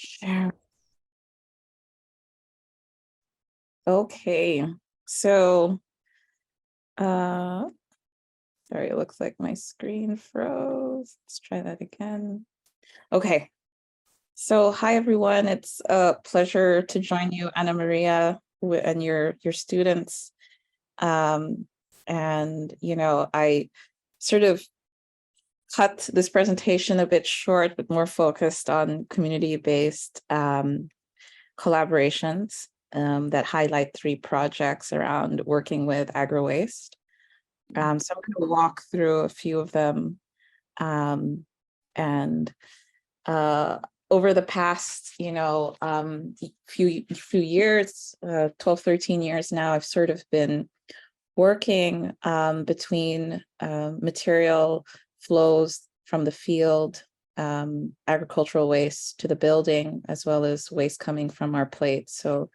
Sure. Okay. So, uh, sorry, it looks like my screen froze. Let's try that again. Okay. So, hi everyone. It's a pleasure to join you, Anna Maria, and your students. Um, I sort of cut this presentation a bit short, but more focused on community-based collaborations that highlight three projects around working with agro-waste. So I'm going to walk through a few of them. Um, and Over the past, few years, 12, 13 years now, I've sort of been working between material flows from the field, agricultural waste to the building, as well as waste coming from our plates. So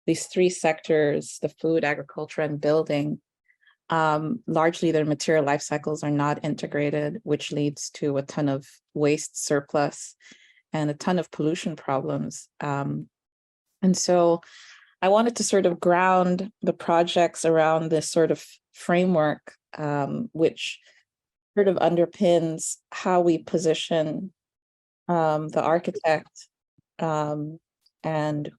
these three sectors, the food, agriculture, and building, largely their material life cycles are not integrated, which leads to a ton of waste surplus and a ton of pollution problems. And so I wanted to sort of ground the projects around this sort of framework, which sort of underpins how we position the architect and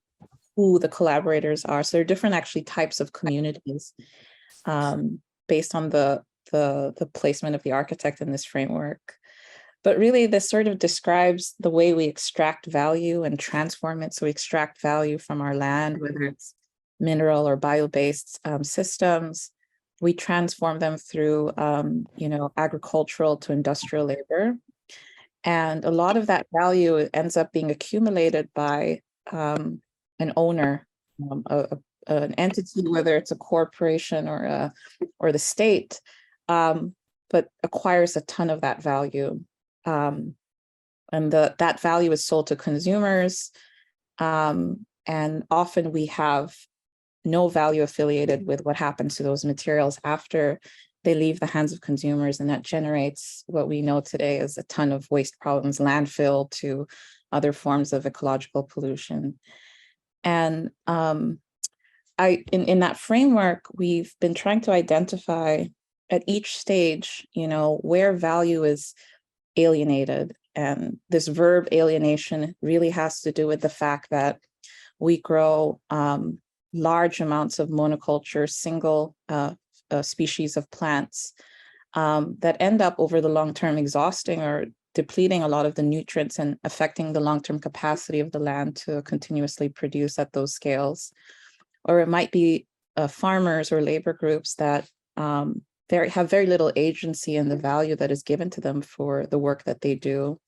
who the collaborators are. So there are different actually types of communities based on the placement of the architect in this framework. But really, this sort of describes the way we extract value and transform it. So we extract value from our land, whether it's mineral or bio-based systems. We transform them through, agricultural to industrial labor. And a lot of that value ends up being accumulated by an owner, an entity, whether it's a corporation or the state, but acquires a ton of that value. And that value is sold to consumers. And often we have no value affiliated with what happens to those materials after they leave the hands of consumers. And that generates what we know today as a ton of waste problems, landfill to other forms of ecological pollution. And in that framework, we've been trying to identify at each stage, where value is alienated. And this verb alienation really has to do with the fact that we grow large amounts of monoculture, single species of plants that end up over the long term exhausting or depleting a lot of the nutrients and affecting the long-term capacity of the land to continuously produce at those scales. Or it might be farmers or labor groups that have very little agency in the value that is given to them for the work that they do.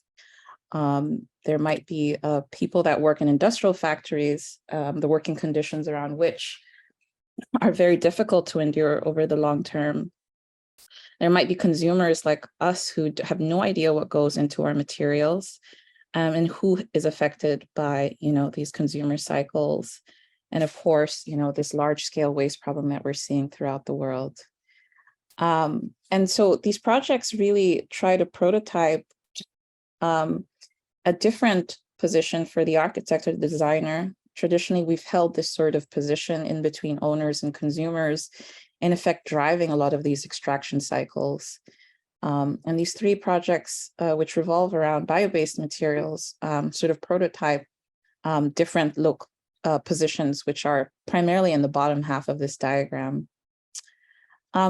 There might be people that work in industrial factories, the working conditions around which are very difficult to endure over the long term. There might be consumers like us who have no idea what goes into our materials, and who is affected by, these consumer cycles. And of course, this large scale waste problem that we're seeing throughout the world. And so these projects really try to prototype a different position for the architect or the designer. Traditionally, we've held this sort of position in between owners and consumers, in effect, driving a lot of these extraction cycles. And these three projects, which revolve around bio-based materials, sort of prototype different positions, which are primarily in the bottom half of this diagram.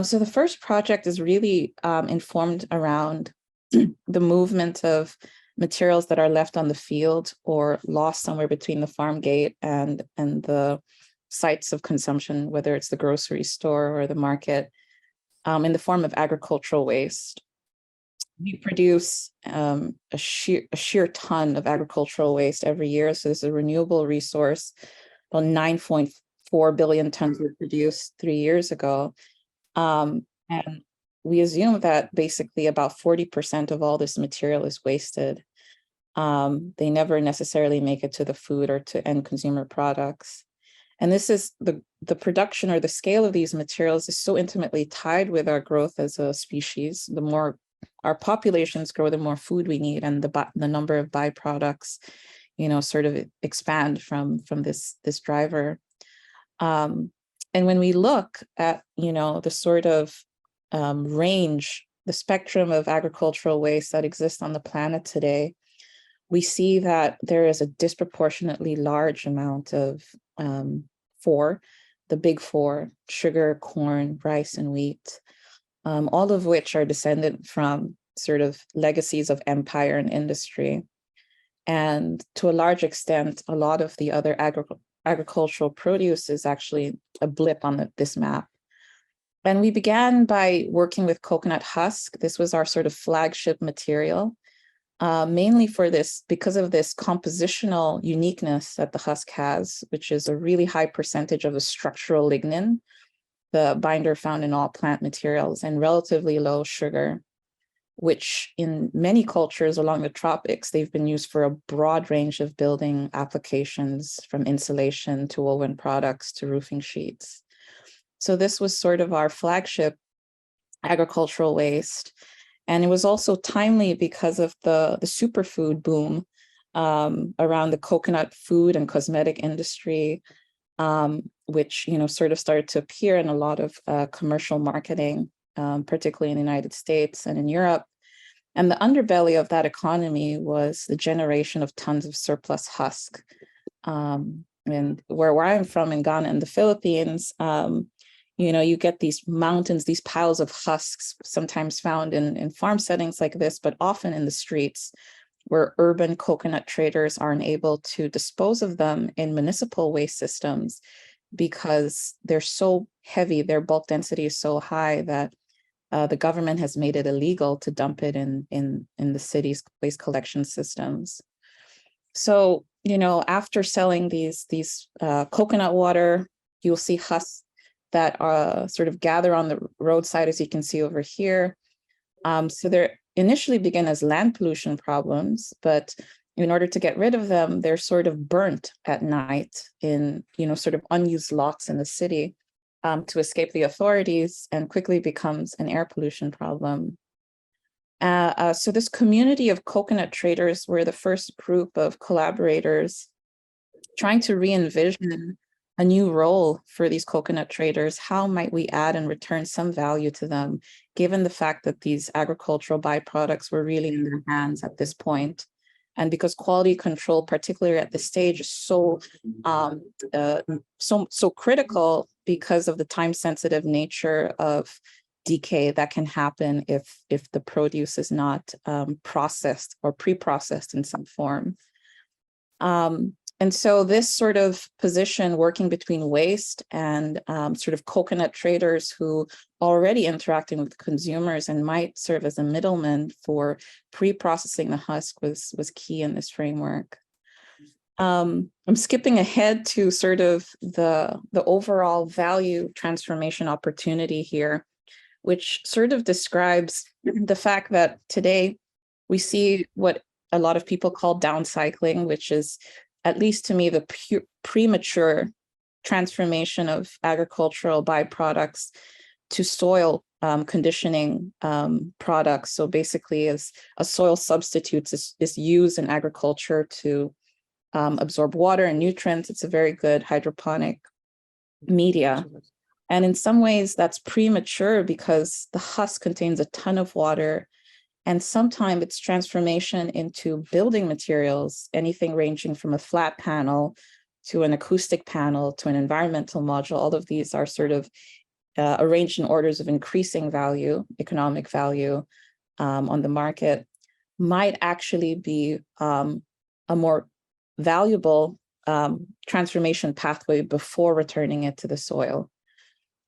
So the first project is really informed around the movement of materials that are left on the field or lost somewhere between the farm gate and the sites of consumption, whether it's the grocery store or the market, in the form of agricultural waste. We produce a sheer ton of agricultural waste every year. So this is a renewable resource. About 9.4 billion tons were produced 3 years ago. And we assume that basically about 40% of all this material is wasted. They never necessarily make it to the food or to end consumer products. And this is the production or the scale of these materials is so intimately tied with our growth as a species. The more our populations grow, the more food we need, and the number of byproducts, sort of expand from this driver. And when we look at, the sort of range, the spectrum of agricultural waste that exists on the planet today, we see that there is a disproportionately large amount of the big four: sugar, corn, rice, and wheat, all of which are descended from sort of legacies of empire and industry. And to a large extent, a lot of the other agricultural produce is actually a blip on this map. And we began by working with coconut husk. This was our sort of flagship material, mainly because of this compositional uniqueness that the husk has, which is a really high percentage of a structural lignin, the binder found in all plant materials, and relatively low sugar, which in many cultures along the tropics, they've been used for a broad range of building applications, from insulation to woven products to roofing sheets. So this was sort of our flagship agricultural waste. And it was also timely because of the superfood boom around the coconut food and cosmetic industry, which sort of started to appear in a lot of commercial marketing, particularly in the United States and in Europe. And the underbelly of that economy was the generation of tons of surplus husk. And where I'm from in Ghana and the Philippines, you get these mountains, these piles of husks, sometimes found in farm settings like this, but often in the streets, where urban coconut traders aren't able to dispose of them in municipal waste systems because they're so heavy, their bulk density is so high that the government has made it illegal to dump it in the city's waste collection systems. So, after selling these coconut water, you'll see husks that sort of gather on the roadside, as you can see over here. So they initially begin as land pollution problems, but in order to get rid of them, they're sort of burnt at night in, sort of unused lots in the city to escape the authorities, and quickly becomes an air pollution problem. So this community of coconut traders were the first group of collaborators trying to re-envision a new role for these coconut traders. How might we add and return some value to them, given the fact that these agricultural byproducts were really in their hands at this point? And because quality control, particularly at this stage, is so critical because of the time-sensitive nature of decay that can happen if the produce is not processed or pre-processed in some form. And so this sort of position, working between waste and sort of coconut traders who already interacting with consumers and might serve as a middleman for pre-processing the husk, was key in this framework. I'm skipping ahead to sort of the overall value transformation opportunity here, which sort of describes the fact that today we see what a lot of people call downcycling, which is, at least to me, the premature transformation of agricultural byproducts to soil conditioning products. So basically, as a soil substitute is used in agriculture to absorb water and nutrients. It's a very good hydroponic media. And in some ways, that's premature because the husk contains a ton of water. And sometimes its transformation into building materials, anything ranging from a flat panel to an acoustic panel to an environmental module, all of these are sort of arranged in orders of increasing value, economic value on the market, might actually be a more valuable transformation pathway before returning it to the soil.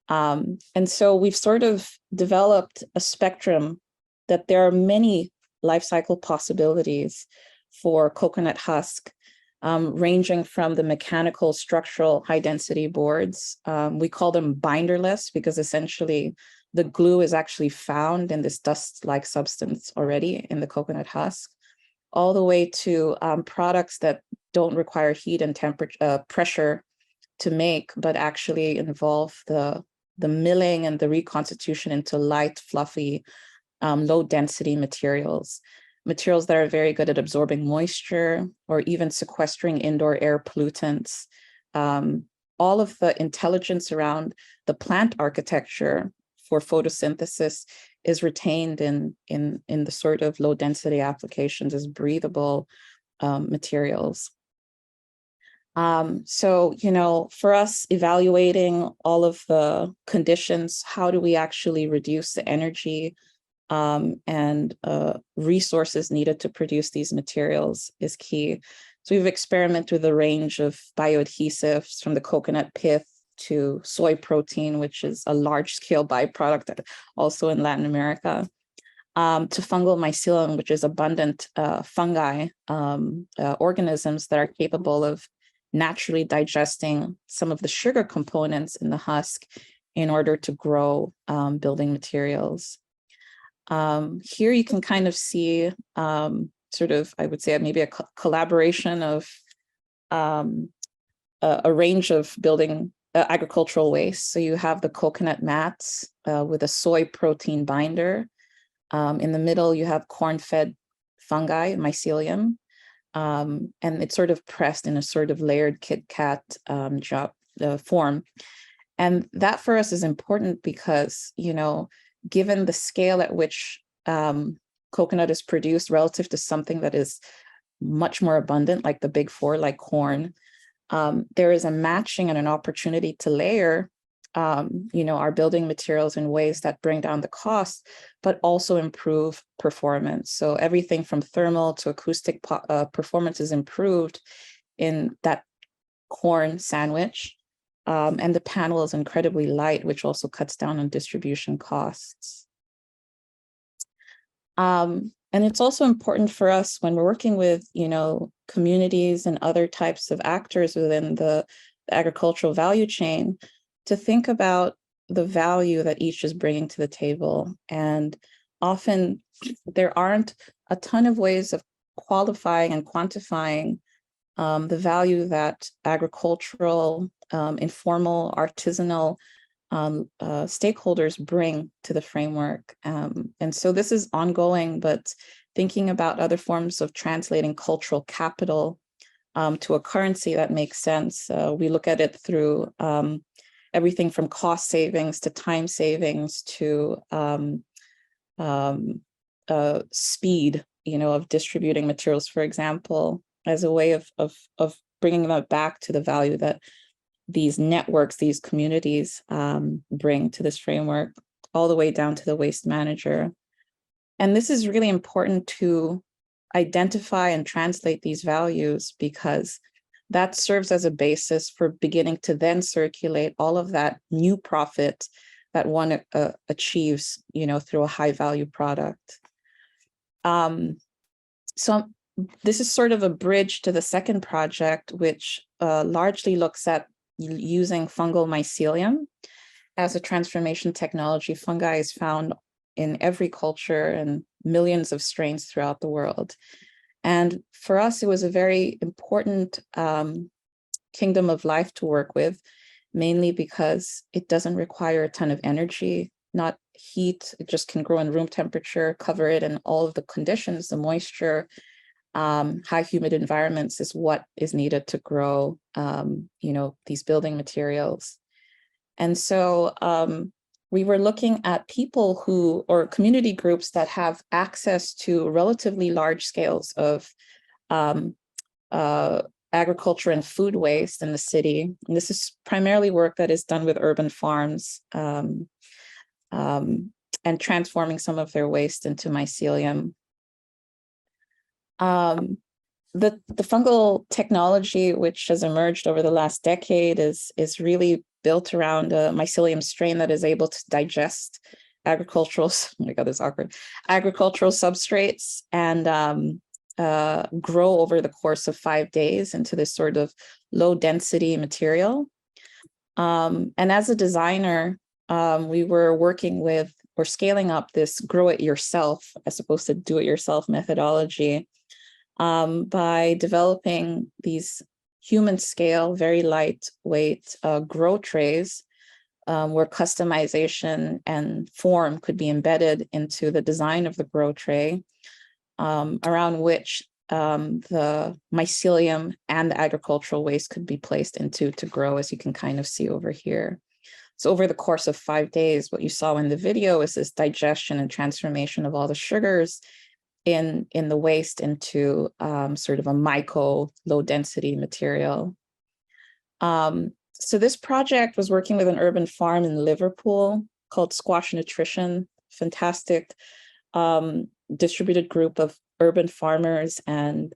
And so we've sort of developed a spectrum that there are many life cycle possibilities for coconut husk, ranging from the mechanical structural high density boards. We call them binderless because essentially the glue is actually found in this dust-like substance already in the coconut husk, all the way to products that don't require heat and temperature, pressure to make, but actually involve the milling and the reconstitution into light, fluffy, low density materials. materials that are very good at absorbing moisture or even sequestering indoor air pollutants. All of the intelligence around the plant architecture for photosynthesis is retained in the sort of low density applications as breathable materials. So, for us evaluating all of the conditions, how do we actually reduce the energy and resources needed to produce these materials is key. So we've experimented with a range of bioadhesives from the coconut pith to soy protein, which is a large-scale byproduct also in Latin America, to fungal mycelium, which is abundant fungi organisms that are capable of naturally digesting some of the sugar components in the husk in order to grow building materials. Here you can kind of see sort of, I would say, maybe a collaboration of a range of building agricultural waste. So you have the coconut mats with a soy protein binder. In the middle, you have corn-fed fungi, mycelium, and it's sort of pressed in a sort of layered Kit Kat form. And that for us is important because, given the scale at which coconut is produced relative to something that is much more abundant, like the big four, like corn, there is a matching and an opportunity to layer our building materials in ways that bring down the cost, but also improve performance. So everything from thermal to acoustic performance is improved in that corn sandwich. And the panel is incredibly light, which also cuts down on distribution costs. And it's also important for us when we're working with, communities and other types of actors within the agricultural value chain to think about the value that each is bringing to the table. And often there aren't a ton of ways of qualifying and quantifying the value that agricultural, informal, artisanal stakeholders bring to the framework. And so this is ongoing, but thinking about other forms of translating cultural capital to a currency that makes sense. We look at it through everything from cost savings to time savings to speed, of distributing materials, for example, as a way of bringing them back to the value that these networks, these communities bring to this framework, all the way down to the waste manager. And this is really important to identify and translate these values because that serves as a basis for beginning to then circulate all of that new profit that one achieves, through a high value product. So this is sort of a bridge to the second project, which largely looks at using fungal mycelium as a transformation technology. Fungi is found in every culture and millions of strains throughout the world. And for us, it was a very important kingdom of life to work with, mainly because it doesn't require a ton of energy, not heat. It just can grow in room temperature, cover it in all of the conditions, the moisture, high humid environments is what is needed to grow, these building materials. And so we were looking at people or community groups that have access to relatively large scales of agriculture and food waste in the city. And this is primarily work that is done with urban farms and transforming some of their waste into mycelium. The fungal technology, which has emerged over the last decade, is really built around a mycelium strain that is able to digest agricultural substrates and grow over the course of 5 days into this sort of low density material. And as a designer, we were working with or scaling up this grow it yourself as opposed to do it yourself methodology by developing these human scale, very lightweight grow trays where customization and form could be embedded into the design of the grow tray. around which the mycelium and the agricultural waste could be placed into to grow, as you can kind of see over here. So over the course of 5 days, what you saw in the video is this digestion and transformation of all the sugars in the waste into sort of a myco low density material. So this project was working with an urban farm in Liverpool called Squash Nutrition, fantastic distributed group of urban farmers and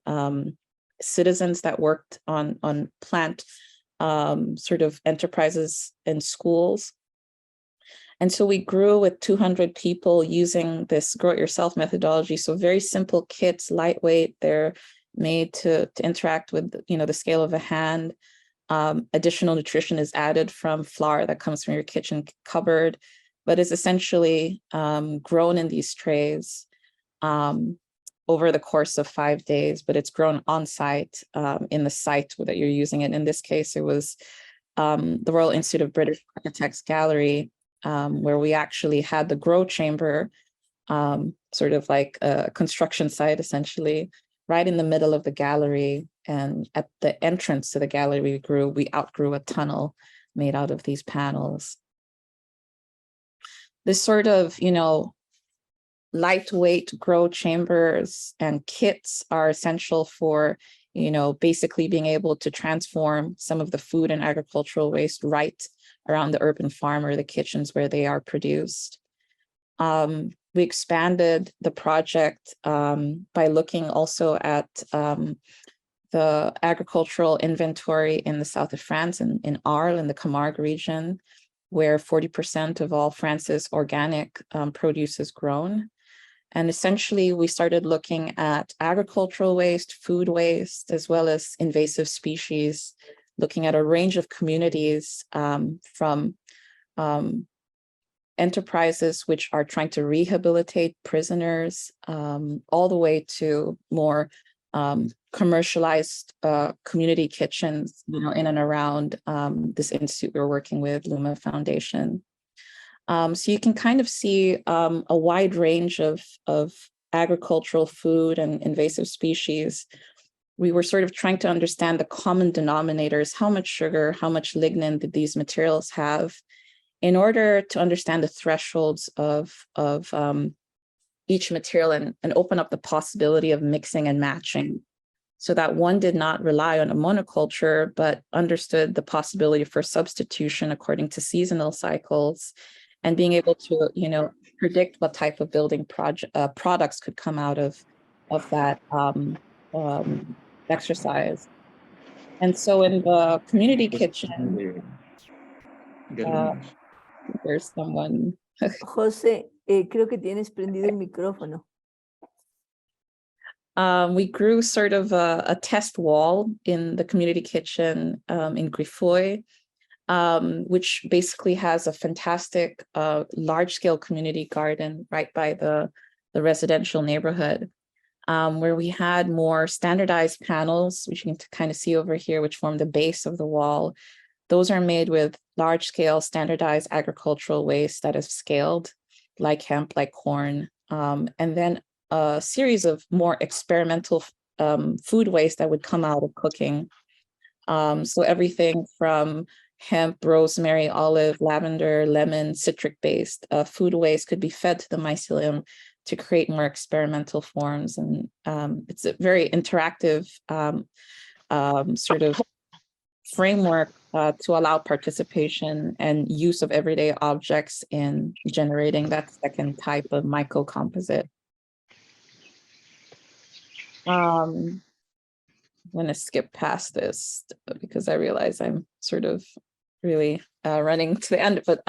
citizens that worked on plant sort of enterprises in schools. And so we grew with 200 people using this grow-it-yourself methodology. So very simple kits, lightweight. They're made to interact with, you know, the scale of a hand. Additional nutrition is added from flour that comes from your kitchen cupboard, but is essentially grown in these trays over the course of 5 days. But it's grown on site in the site that you're using it. In this case, it was the Royal Institute of British Architects Gallery, where we actually had the grow chamber, sort of like a construction site, essentially, right in the middle of the gallery. And at the entrance to the gallery, we outgrew a tunnel made out of these panels. This sort of, you know, lightweight grow chambers and kits are essential for, you know, basically being able to transform some of the food and agricultural waste right around the urban farm or the kitchens where they are produced. We expanded the project by looking also at the agricultural inventory in the south of France, in Arles, in the Camargue region, where 40% of all France's organic produce is grown. And essentially, we started looking at agricultural waste, food waste, as well as invasive species, looking at a range of communities from enterprises which are trying to rehabilitate prisoners, all the way to more commercialized community kitchens, you know, in and around this institute we're working with, Luma Foundation. So you can kind of see a wide range of agricultural food and invasive species. We were sort of trying to understand the common denominators, how much sugar, how much lignin did these materials have, in order to understand the thresholds of each material and open up the possibility of mixing and matching, so that one did not rely on a monoculture, but understood the possibility for substitution according to seasonal cycles, and being able to, you know, predict what type of building products could come out of that exercise. And so in the community kitchen, there's someone. José, creo que tienes prendido el micrófono. We grew sort of a test wall in the community kitchen in Griffoy, which basically has a fantastic large-scale community garden right by the residential neighborhood, where we had more standardized panels, which you can kind of see over here, which form the base of the wall. Those are made with large-scale standardized agricultural waste that is scaled, like hemp, like corn, and then a series of more experimental food waste that would come out of cooking. So everything from hemp, rosemary, olive, lavender, lemon, citric-based food waste could be fed to the mycelium to create more experimental forms. And it's a very interactive sort of framework to allow participation and use of everyday objects in generating that second type of myco-composite. I'm going to skip past this because I realize I'm sort of really running to the end. But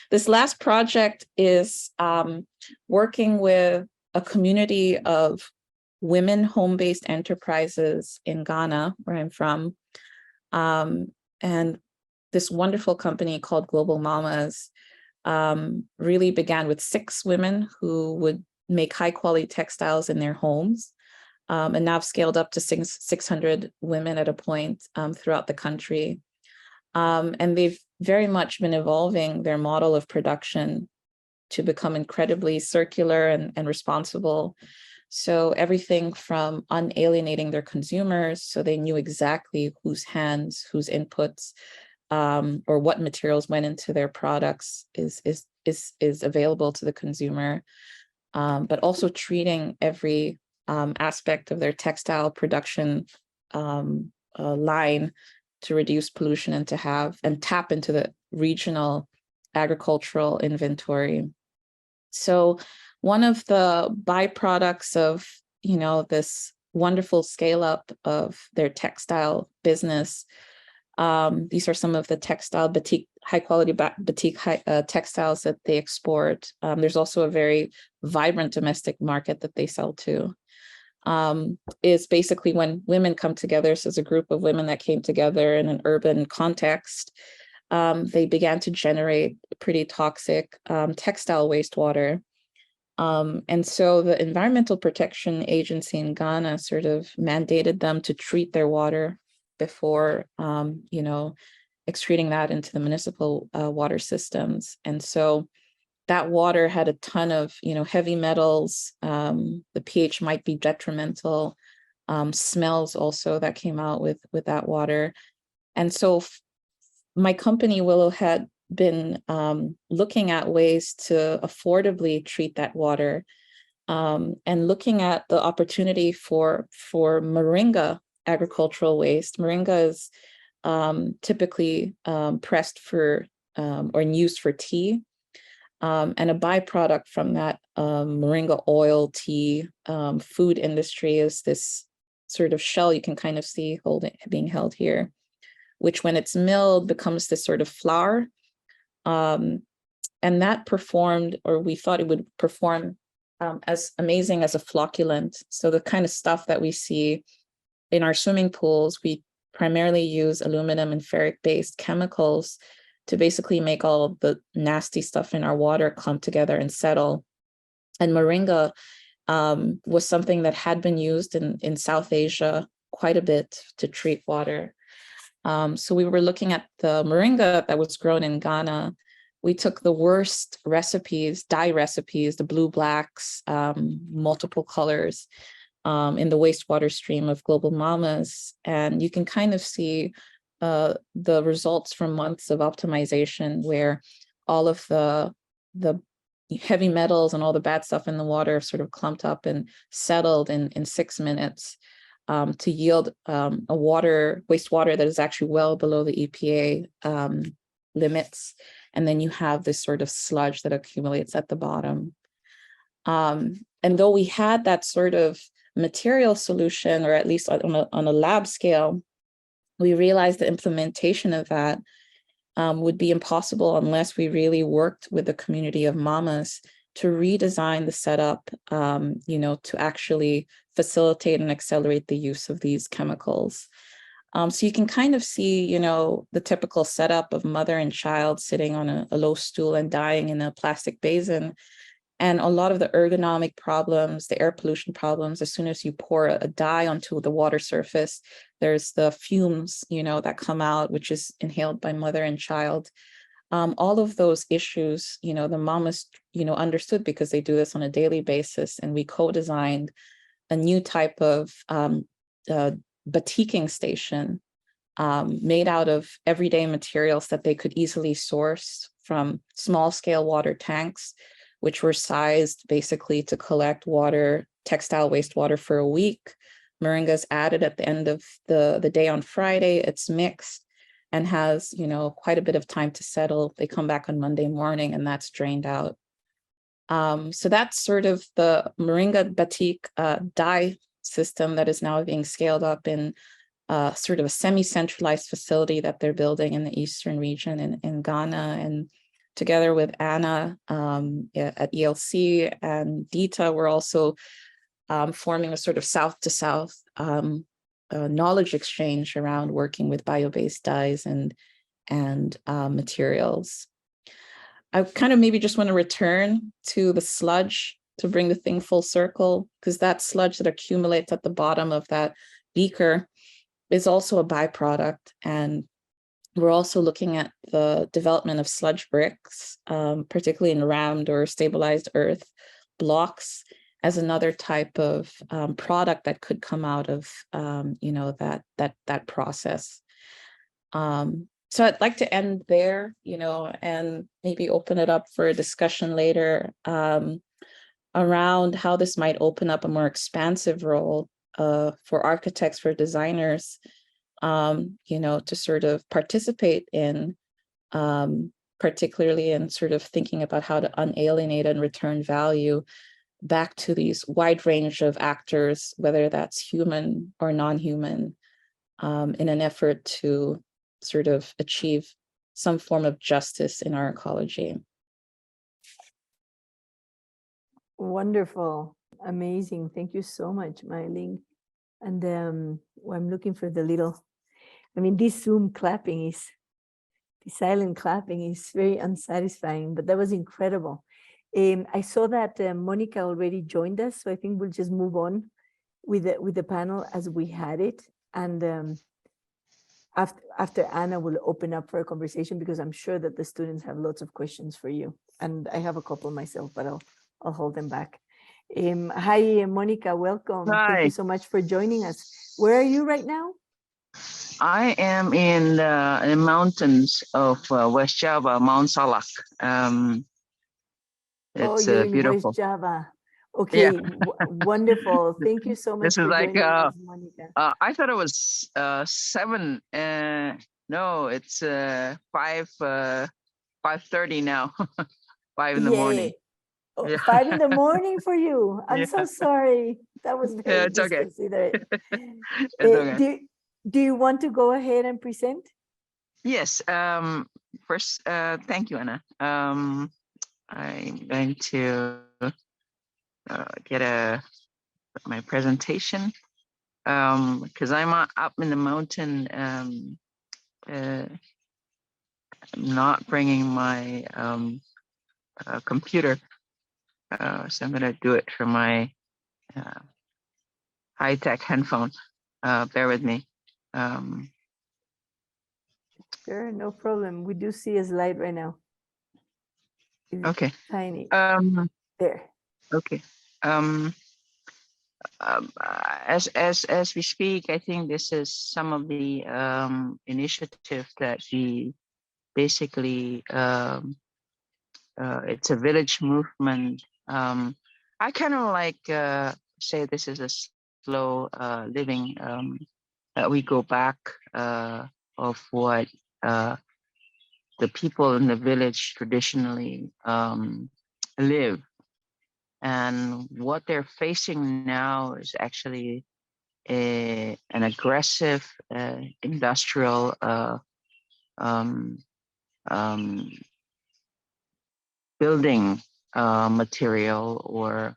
this last project is working with a community of women home-based enterprises in Ghana, where I'm from. And this wonderful company called Global Mamas really began with 6 women who would make high-quality textiles in their homes. And now I've scaled up to 600 women at a point throughout the country. And they've very much been evolving their model of production to become incredibly circular and responsible. So everything from unalienating their consumers, so they knew exactly whose hands, whose inputs, or what materials went into their products is available to the consumer, but also treating every aspect of their textile production line to reduce pollution and tap into the regional agricultural inventory. So one of the byproducts of, this wonderful scale up of their textile business, these are some of the textile high quality batik textiles that they export. There's also a very vibrant domestic market that they sell to. Is basically when women come together. So as a group of women that came together in an urban context, they began to generate pretty toxic textile wastewater. And so the Environmental Protection Agency in Ghana sort of mandated them to treat their water before, excreting that into the municipal water systems. And so that water had a ton of, heavy metals. The pH might be detrimental. Smells also that came out with that water. And so my company, Willow, had been looking at ways to affordably treat that water, and looking at the opportunity for moringa agricultural waste. Moringa is typically pressed for or used for tea. And a byproduct from that moringa oil, tea, food industry is this sort of shell you can kind of see being held here, which when it's milled becomes this sort of flour. And that performed, or we thought it would perform as amazing as a flocculant. So the kind of stuff that we see in our swimming pools, we primarily use aluminum and ferric-based chemicals to basically make all of the nasty stuff in our water clump together and settle. And moringa was something that had been used in South Asia quite a bit to treat water. So we were looking at the moringa that was grown in Ghana. We took the worst recipes, dye recipes, the blue, blacks, multiple colors in the wastewater stream of Global Mamas. And you can kind of see the results from months of optimization where all of the heavy metals and all the bad stuff in the water sort of clumped up and settled in 6 minutes to yield a wastewater that is actually well below the EPA limits. And then you have this sort of sludge that accumulates at the bottom. And though we had that sort of material solution, or at least on a lab scale, we realized the implementation of that would be impossible unless we really worked with the community of mamas to redesign the setup, to actually facilitate and accelerate the use of these chemicals. So you can kind of see, the typical setup of mother and child sitting on a low stool and dying in a plastic basin. And a lot of the ergonomic problems, the air pollution problems, as soon as you pour a dye onto the water surface, there's the fumes, that come out, which is inhaled by mother and child. All of those issues, the mamas, understood because they do this on a daily basis. And we co-designed a new type of batiking station made out of everyday materials that they could easily source from small scale water tanks, which were sized basically to collect water, textile wastewater for a week. Moringa is added at the end of the day on Friday. It's mixed and has, quite a bit of time to settle. They come back on Monday morning and that's drained out. So that's sort of the moringa batik dye system that is now being scaled up in sort of a semi-centralized facility that they're building in the eastern region in Ghana. And together with Anna at ELC and Dita, we're also forming a sort of south-to-south knowledge exchange around working with bio-based dyes and materials. I kind of maybe just want to return to the sludge to bring the thing full circle, because that sludge that accumulates at the bottom of that beaker is also a byproduct. And we're also looking at the development of sludge bricks, particularly in rammed or stabilized earth blocks. as another type of product that could come out of that process. So I'd like to end there, and maybe open it up for a discussion later around how this might open up a more expansive role for architects, for designers, to sort of participate in, particularly in sort of thinking about how to unalienate and return value back to these wide range of actors, whether that's human or non-human, in an effort to sort of achieve some form of justice in our ecology. Wonderful, amazing. Thank you so much, Mylene. And I'm looking for the little, this Zoom clapping the silent clapping is very unsatisfying, but that was incredible. I saw that Monica already joined us, so I think we'll just move on with the panel as we had it. And after Anna will open up for a conversation, because I'm sure that the students have lots of questions for you. And I have a couple myself, but I'll hold them back. Hi, Monica, welcome. Hi. Thank you so much for joining us. Where are you right now? I am in the mountains of West Java, Mount Salak. It's you're in beautiful. West Java. Okay, Yeah. wonderful. Thank you so much This is for like, joining us, Monica. I thought it was 7. No, it's 5:30 now. 5 in the morning. Oh, Yeah. 5 in the morning for you. I'm so Yeah. sorry. That was Yeah, very it's okay. disconsiderate. It's okay. Do you want to go ahead and present? Yes. First, thank you, Anna. I'm going to get my presentation because I'm up in the mountain. I'm not bringing my computer, so I'm gonna do it from my high-tech handphone. Bear with me. Sure, no problem. We do see a slide right now. It's Okay. tiny. There. Okay. As we speak, I think this is some of the initiative that we basically it's a village movement. I kind of like say this is a slow living. We go back of what the people in the village traditionally live. And what they're facing now is actually an aggressive industrial building material or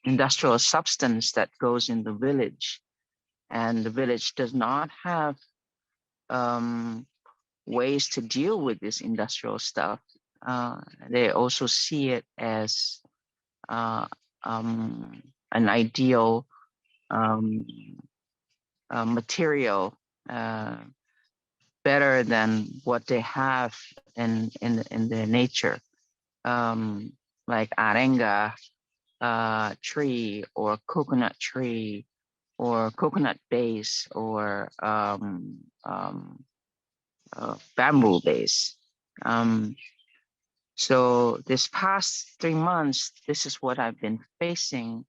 industrial substance that goes in the village. And the village does not have ways to deal with this industrial stuff. They also see it as an ideal material, better than what they have in their nature, like arenga tree or coconut tree or coconut base or bamboo base. So this past 3 months, this is what I've been facing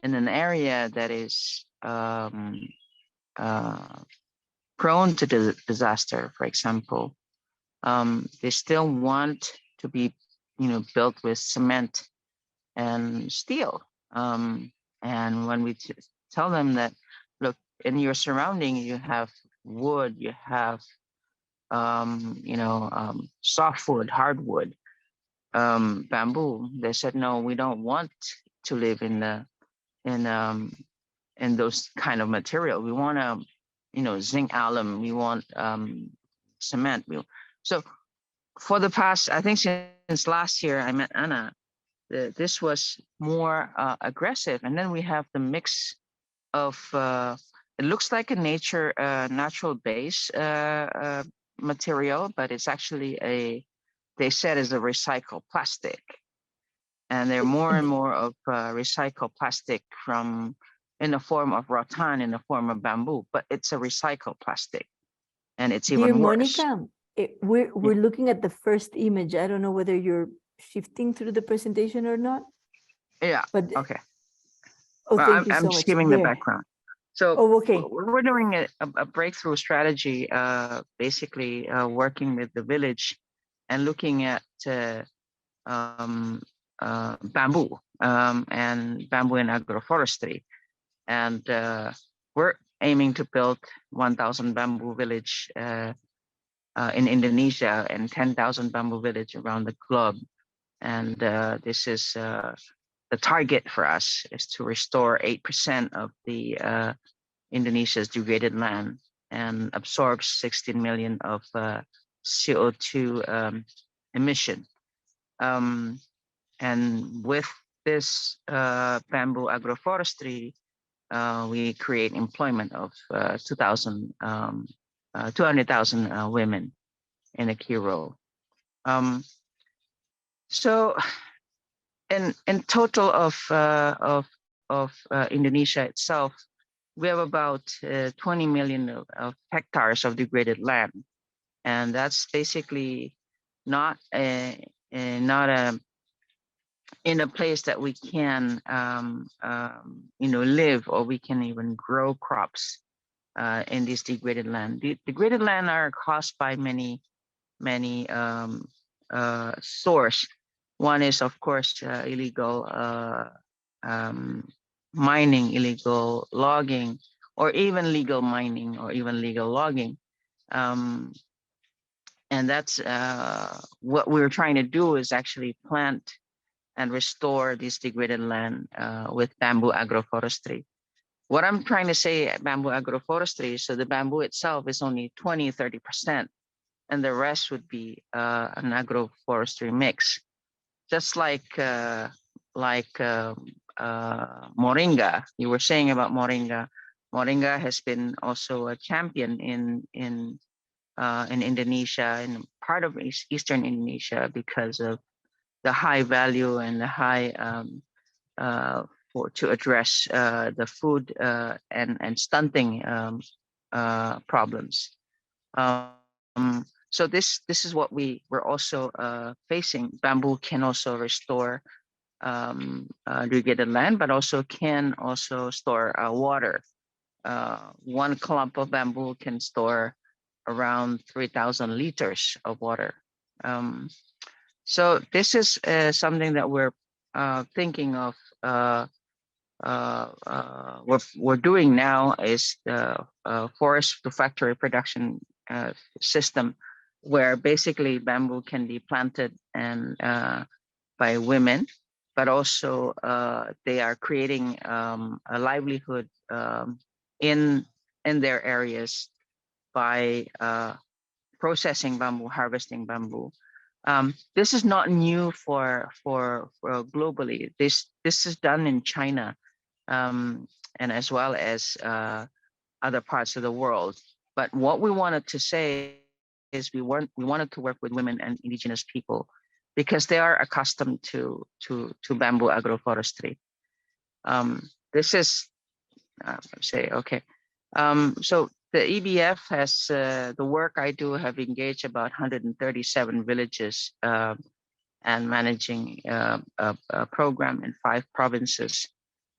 in an area that is prone to disaster. For example, they still want to be, built with cement and steel. And when we tell them that, look, in your surrounding, you have wood, you have, softwood, hardwood, bamboo. They said, no, we don't want to live in those kind of material. We want zinc alum. We want cement. So for the past, I think since last year I met Anna, this was more aggressive. And then we have the mix of, it looks like a natural base material, but it's actually they said is a recycled plastic. and there are more and more of recycled plastic in the form of rattan, in the form of bamboo, but it's a recycled plastic, and it's Dear even worse. Monica, we're looking at the first image. I don't know whether you're shifting through the presentation or not, Yeah. but Okay. oh, Well, thank you I'm so just much. giving the There. background. So Oh, okay. we're doing a breakthrough strategy, basically working with the village and looking at um, bamboo and bamboo and agroforestry. And we're aiming to build 1,000 bamboo village in Indonesia and 10,000 bamboo village around the globe. And this is the target for us is to restore 8% of the Indonesia's degraded land and absorbs 16 million of CO2 emission. And with this bamboo agroforestry, we create employment of 200,000 women in a key role. So in total of Indonesia itself, we have about 20 million of hectares of degraded land, and that's basically not not a in a place that we can live, or we can even grow crops in this degraded land. The degraded land are caused by many source. One is, of course, illegal mining, illegal logging, or even legal mining, or even legal logging. And that's what we're trying to do, is actually plant and restore this degraded land with bamboo agroforestry. What I'm trying to say at bamboo agroforestry, so the bamboo itself is only 20-30%, and the rest would be an agroforestry mix. Just like moringa, you were saying about moringa. Moringa has been also a champion in Indonesia, in part of Eastern Indonesia, because of the high value and the high to address the food and stunting problems. So this is what we're also facing. Bamboo can also restore degraded land, but also can also store water. One clump of bamboo can store around 3,000 liters of water. So this is something that we're thinking of. We're doing now is the forest to factory production system, where basically bamboo can be planted and by women, but also they are creating a livelihood in their areas by processing bamboo, harvesting bamboo. This is not new for globally. This is done in China, and as well as other parts of the world. But what we wanted to say is we wanted to work with women and indigenous people, because they are accustomed to bamboo agroforestry. This is say okay. So the EBF has the work I do have engaged about 137 villages and managing a program in 5 provinces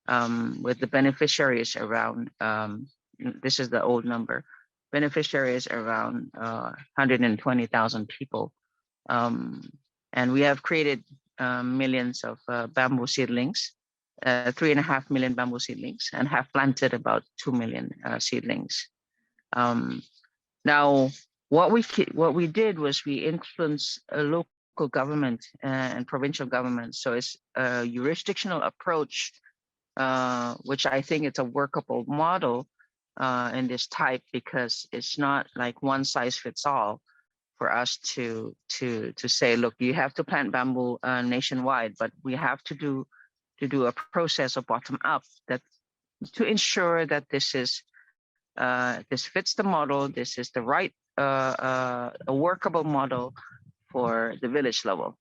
with the beneficiaries around. This is the old number. Beneficiaries around 120,000 people, and we have created millions of bamboo seedlings. 3.5 million bamboo seedlings, and have planted about 2 million seedlings. Now, what we did was we influenced a local government and provincial government. So it's a jurisdictional approach, which I think it's a workable model in this type, because it's not like one size fits all for us to say, look, you have to plant bamboo nationwide, but we have to do a process of bottom up, that to ensure that this fits the model, this is the right a workable model for the village level.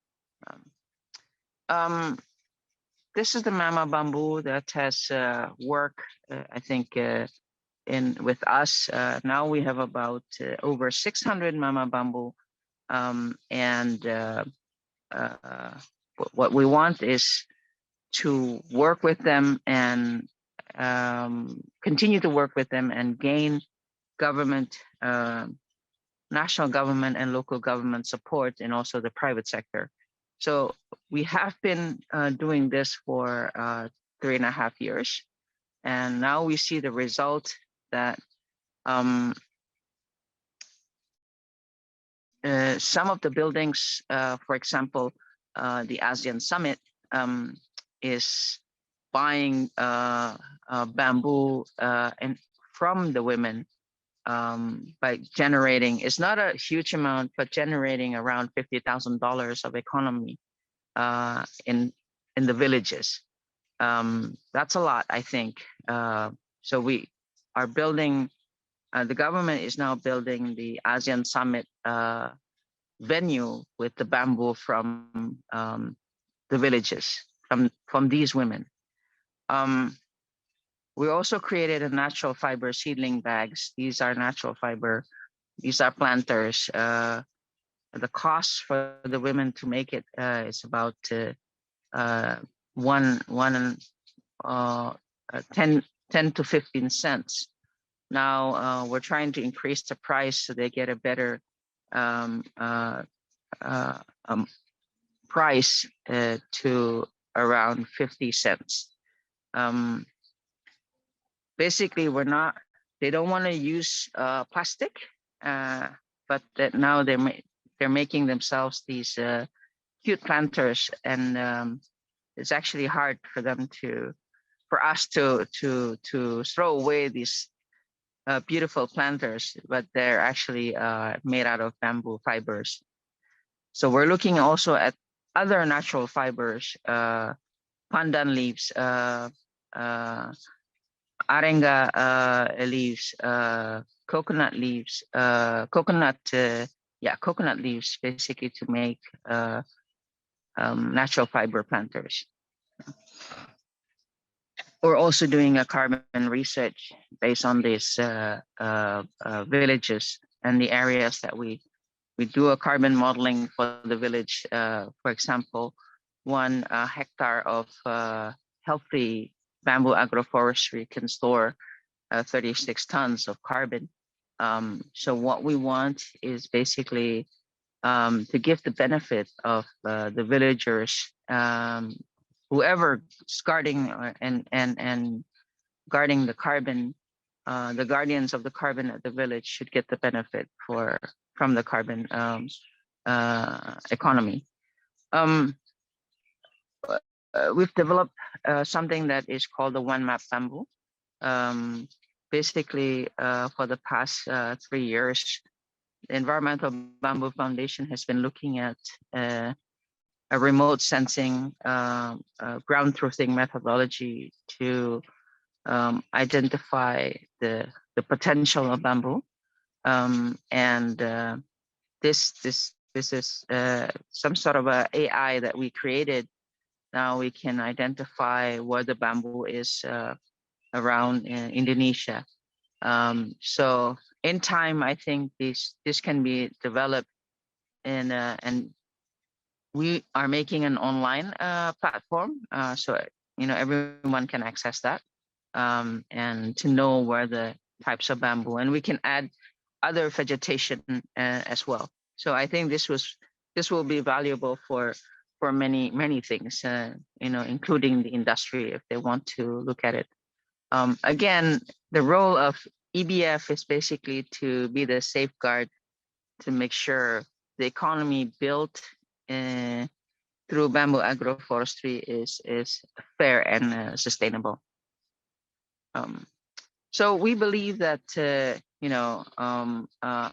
this is the mama bamboo that has worked, I think, in with us. Now we have about over 600 mama bamboo, and what we want is to work with them and continue to work with them and gain government, national government and local government support, and also the private sector. So we have been doing this for 3.5 years, and now we see the result that some of the buildings, for example, the ASEAN Summit is buying bamboo and from the women by generating, it's not a huge amount, but generating around $50,000 of economy in the villages. That's a lot, I think. So we are building, the government is now building the ASEAN Summit venue with the bamboo from the villages, from these women. We also created a natural fiber seedling bags. These are natural fiber. These are planters. The cost for the women to make it is about 10 to 15 cents. Now we're trying to increase the price so they get a better price to around 50 cents. Basically, they don't want to use plastic, but that now they're making themselves these cute planters, and it's actually hard for us to throw away these beautiful planters, but they're actually made out of bamboo fibers. So we're looking also at other natural fibers, pandan leaves, arenga leaves, coconut leaves, coconut leaves, basically to make natural fiber planters. We're also doing a carbon research based on these villages and the areas that we do a carbon modeling for the village. For example, 1 hectare of healthy bamboo agroforestry can store 36 tons of carbon. So what we want is basically to give the benefit of the villagers, whoever's guarding and guarding the carbon, the guardians of the carbon at the village should get the benefit from the carbon economy. We've developed something that is called the One Map Bamboo. Basically, for the past 3 years, the Environmental Bamboo Foundation has been looking at a remote sensing ground truthing methodology to identify the potential of bamboo, and this is some sort of a AI that we created. Now we can identify where the bamboo is around Indonesia. So in time, I think this can be developed, and we are making an online platform, so everyone can access that, and to know where the types of bamboo, and we can add other vegetation as well. So I think this will be valuable for many things, including the industry if they want to look at it. Again, the role of EBF is basically to be the safeguard to make sure the economy built through bamboo agroforestry is fair and sustainable. So we believe that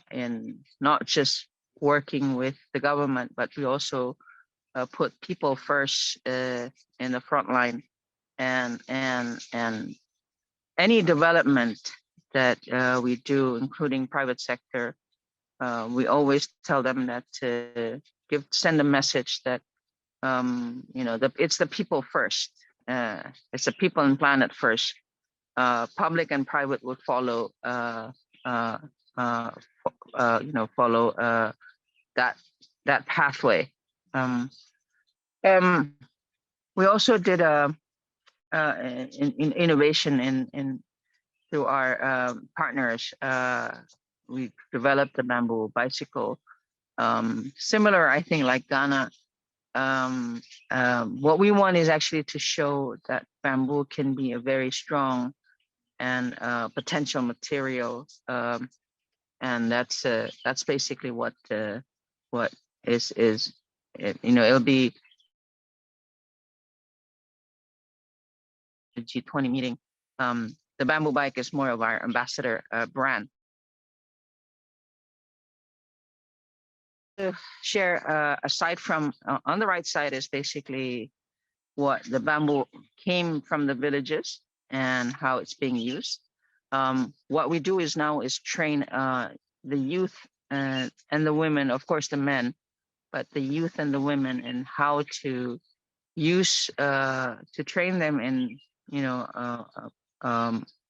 in not just working with the government, but we also put people first in the front line, and any development that we do, including private sector, we always tell them that send a message that it's the people first. it's a people and planet first. Public and private would follow. Follow that pathway. We also did in innovation in through our partners. We developed the bamboo bicycle. Similar, I think, like Ghana. What we want is actually to show that bamboo can be a very strong and potential material, and that's basically what is it'll be the G20 meeting. The bamboo bike is more of our ambassador brand. To share, aside from on the right side is basically what the bamboo came from the villages and how it's being used. What we do is now is train the youth and the women, of course the men, but the youth and the women, and how to use to train them in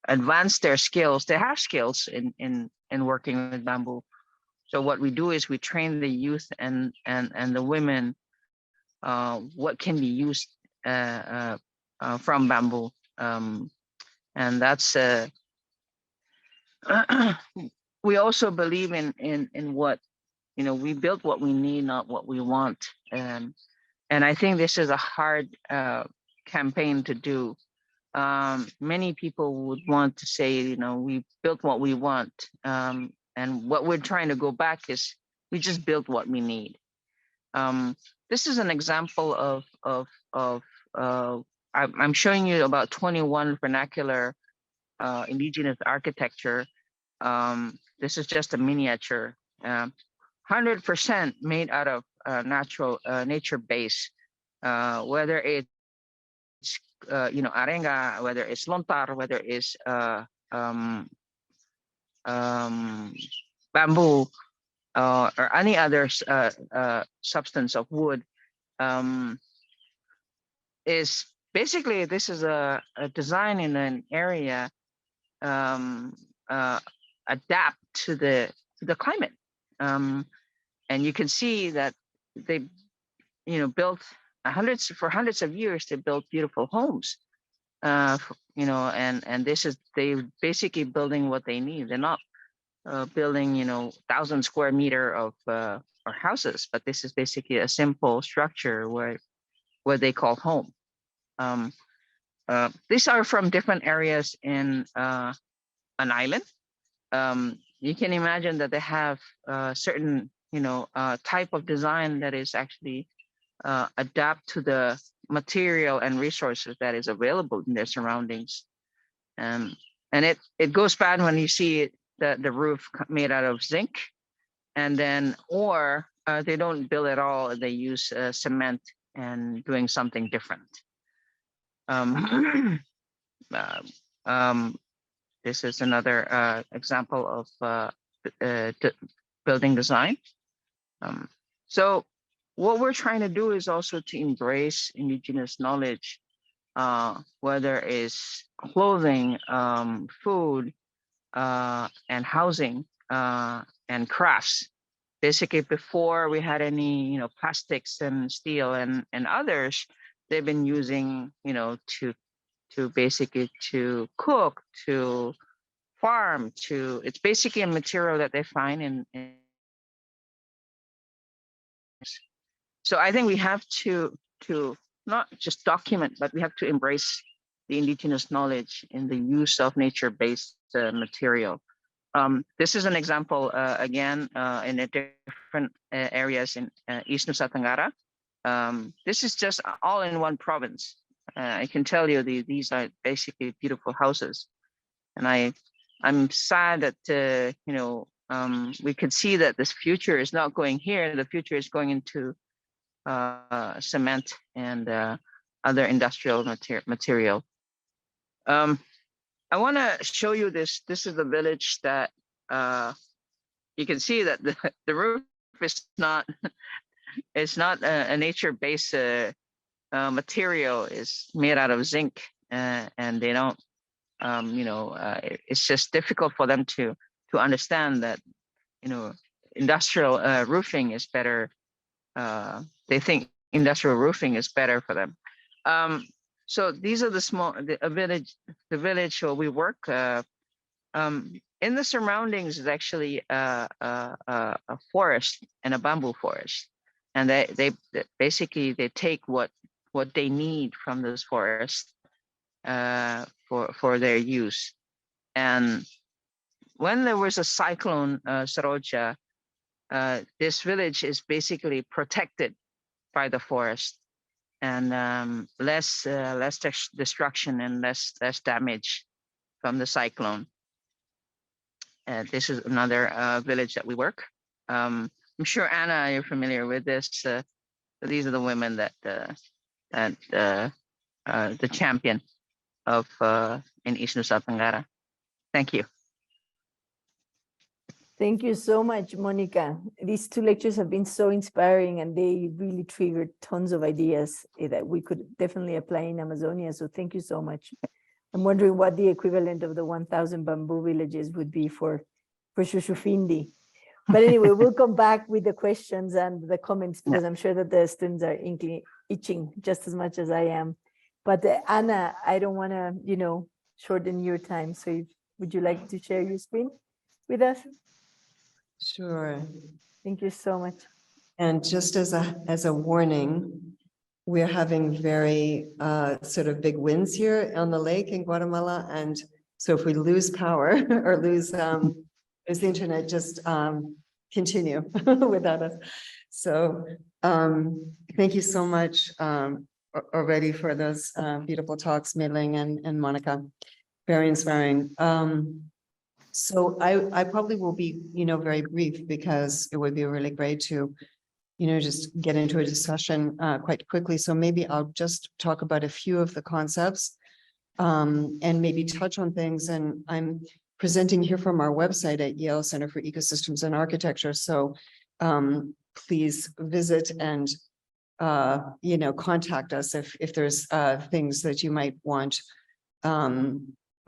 advance their skills. They have skills in working with bamboo. So what we do is we train the youth and the women what can be used from bamboo, and that's we also believe in what we build what we need, not what we want, and I think this is a hard campaign to do. Many people would want to say, we built what we want, and what we're trying to go back is we just built what we need. This is an example of I'm showing you about 21 vernacular indigenous architecture. This is just a miniature, 100% made out of natural nature base, whether it's arenga, whether it's lontar, whether it's bamboo, or any other substance of wood. Is basically, this is a design in an area adapt to the climate, and you can see that they built hundreds of years. They built beautiful homes, and this is they basically building what they need. They're not building 1,000 square meter of or houses, but this is basically a simple structure where they call home. These are from different areas in an island. You can imagine that they have certain type of design that is actually adapt to the material and resources that is available in their surroundings. And it goes bad when you see it, the roof made out of zinc, and then or they don't build at all. They use cement and doing something different. This is another example of building design. So what we're trying to do is also to embrace indigenous knowledge, whether it's clothing, food, and housing, and crafts. Basically, before we had any plastics and steel and others, they've been using to basically to cook, to farm, to it's basically a material that they find in. So I think we have to not just document, but we have to embrace the indigenous knowledge in the use of nature-based material. This is an example again in a different areas in East Nusa Tenggara. This is just all in one province. I can tell you these are basically beautiful houses, and I'm sad that we could see that this future is not going here. The future is going into cement and other industrial material. I want to show you this. This is the village that you can see that the roof is not it's not a nature-based material is made out of zinc, and they don't, it's just difficult for them to understand that, industrial roofing is better. They think industrial roofing is better for them. So these are the village where we work. In the surroundings is actually a forest and a bamboo forest, and they basically they take what they need from those forests for their use. And when there was a cyclone, Saroja, this village is basically protected by the forest, and less destruction and less damage from the cyclone. This is another village that we work. I'm sure Anna, you're familiar with this. These are the women that the champion of in East Nusa Tenggara. Thank you. Thank you so much, Monica. These two lectures have been so inspiring, and they really triggered tons of ideas that we could definitely apply in Amazonia. So thank you so much. I'm wondering what the equivalent of the 1,000 bamboo villages would be for Shushufindi. But anyway, we'll come back with the questions and the comments, because I'm sure that the students are itching just as much as I am. But Anna, I don't want to, shorten your time. So would you like to share your screen with us? Sure. Thank you so much. And just as a warning, we're having very sort of big winds here on the lake in Guatemala. And so if we lose power or lose the internet, just continue without us. So thank you so much already for those beautiful talks, Mei-Ling and Monica. Very inspiring. So I probably will be, very brief, because it would be really great to, just get into a discussion quite quickly. So maybe I'll just talk about a few of the concepts and maybe touch on things. And I'm presenting here from our website at Yale Center for Ecosystems and Architecture. So please visit and, contact us if there's things that you might want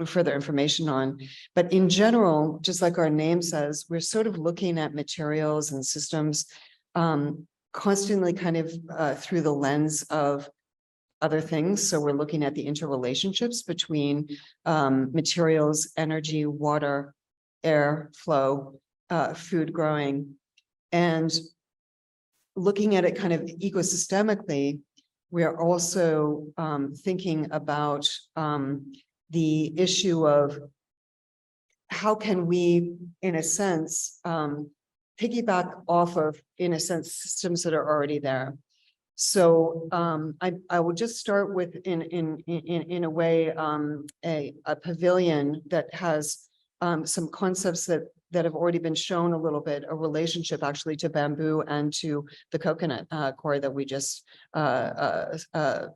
further information on. But in general, just like our name says, we're sort of looking at materials and systems constantly kind of through the lens of other things. So we're looking at the interrelationships between materials, energy, water, air flow, food growing, and looking at it kind of ecosystemically. We're also thinking about the issue of how can we, in a sense, piggyback off of, in a sense, systems that are already there. So I will just start with, in a way, a pavilion that has some concepts that have already been shown a little bit, a relationship actually to bamboo and to the coconut core that we just the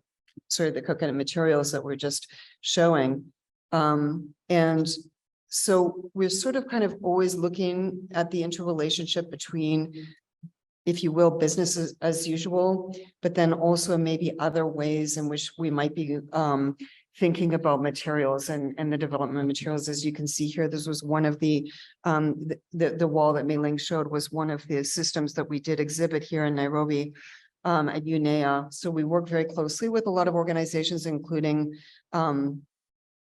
coconut materials that we're just showing. And so we're sort of kind of always looking at the interrelationship between, if you will, business as usual, but then also maybe other ways in which we might be thinking about materials and the development of materials. As you can see here, this was one of the wall that Mei-Ling showed was one of the systems that we did exhibit here in Nairobi at UNEA. So we work very closely with a lot of organizations, including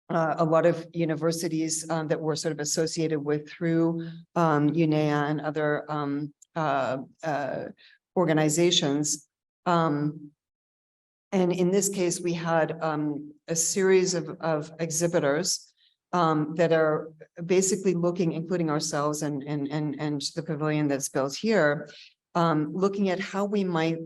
a lot of universities that we're sort of associated with through UNEA and other organizations. And in this case, we had a series of exhibitors that are basically looking, including ourselves and the pavilion that's built here, looking at how we might,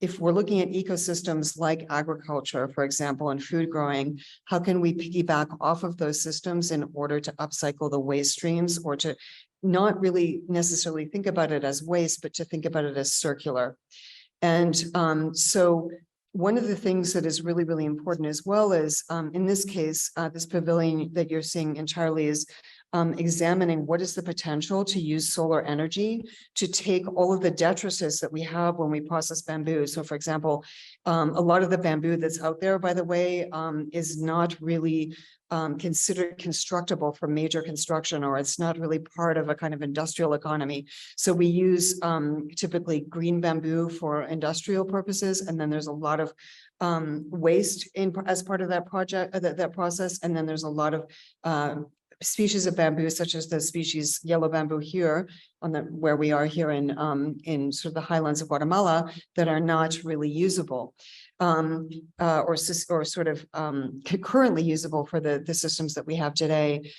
if we're looking at ecosystems like agriculture, for example, and food growing, how can we piggyback off of those systems in order to upcycle the waste streams, or to not really necessarily think about it as waste, but to think about it as circular. And so one of the things that is really, really important as well is, in this case, this pavilion that you're seeing entirely is examining what is the potential to use solar energy to take all of the detritus that we have when we process bamboo. So for example, a lot of the bamboo that's out there, by the way, is not really considered constructible for major construction, or it's not really part of a kind of industrial economy. So we use typically green bamboo for industrial purposes, and then there's a lot of waste as part of that project, that process, and then there's a lot of species of bamboo, such as the species yellow bamboo here on where we are here in sort of the highlands of Guatemala, that are not really usable. Or sort of currently usable for the systems that we have today.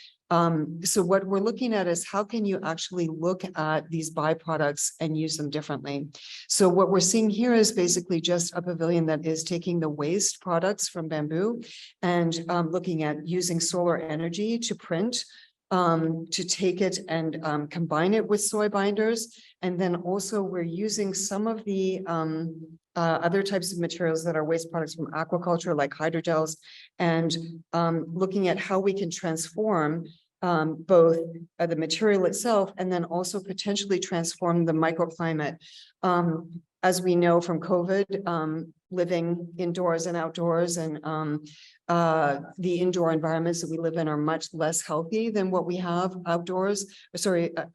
So what we're looking at is how can you actually look at these byproducts and use them differently? So what we're seeing here is basically just a pavilion that is taking the waste products from bamboo and looking at using solar energy to print, to take it and combine it with soy binders. And then also we're using some of the other types of materials that are waste products from aquaculture, like hydrogels, and looking at how we can transform both the material itself and then also potentially transform the microclimate. As we know from COVID, living indoors and outdoors, and the indoor environments that we live in are much less healthy than what we have outdoors.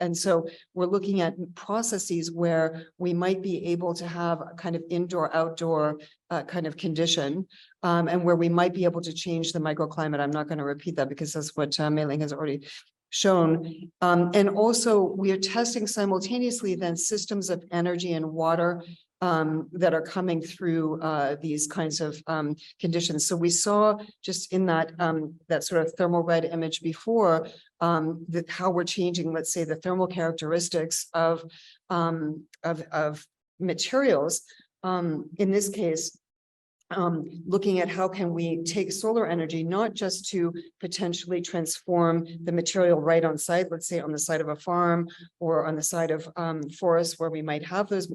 And so we're looking at processes where we might be able to have a kind of indoor-outdoor kind of condition, and where we might be able to change the microclimate. I'm not going to repeat that because that's what Mei Ling has already shown. And also we are testing simultaneously then systems of energy and water that are coming through these kinds of conditions. So we saw just in that that sort of thermal red image before, that how we're changing, let's say, the thermal characteristics of materials. In this case, looking at how can we take solar energy, not just to potentially transform the material right on site, let's say on the side of a farm or on the side of forests where we might have those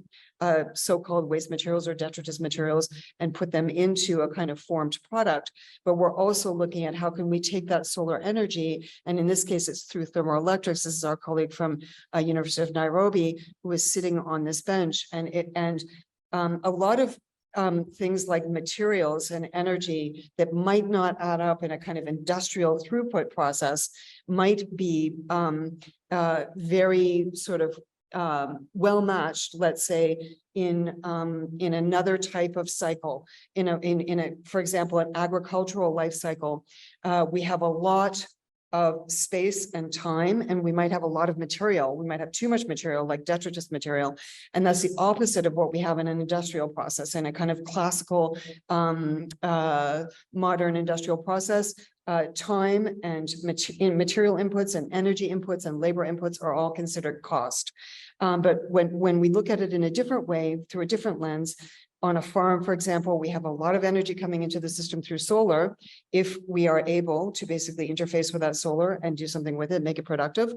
so-called waste materials or detritus materials and put them into a kind of formed product, but we're also looking at how can we take that solar energy, and in this case it's through thermoelectrics. This is our colleague from University of Nairobi who is sitting on this bench, and a lot of things like materials and energy that might not add up in a kind of industrial throughput process might be very sort of well matched, let's say, in another type of cycle. For example, an agricultural life cycle, we have a lot of space and time, and we might have a lot of material. We might have too much material, like detritus material, and that's the opposite of what we have in an industrial process. In a kind of classical, modern industrial process, time and material inputs and energy inputs and labor inputs are all considered cost. But when we look at it in a different way, through a different lens, on a farm, for example, we have a lot of energy coming into the system through solar. If we are able to basically interface with that solar and do something with it, make it productive,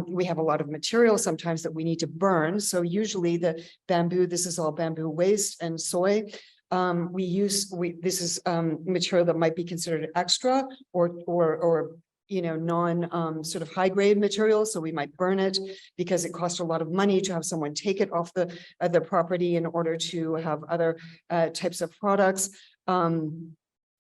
we have a lot of material sometimes that we need to burn. So usually the bamboo, this is all bamboo waste and soy. This is material that might be considered extra or non sort of high grade material. So we might burn it because it costs a lot of money to have someone take it off the property in order to have other types of products.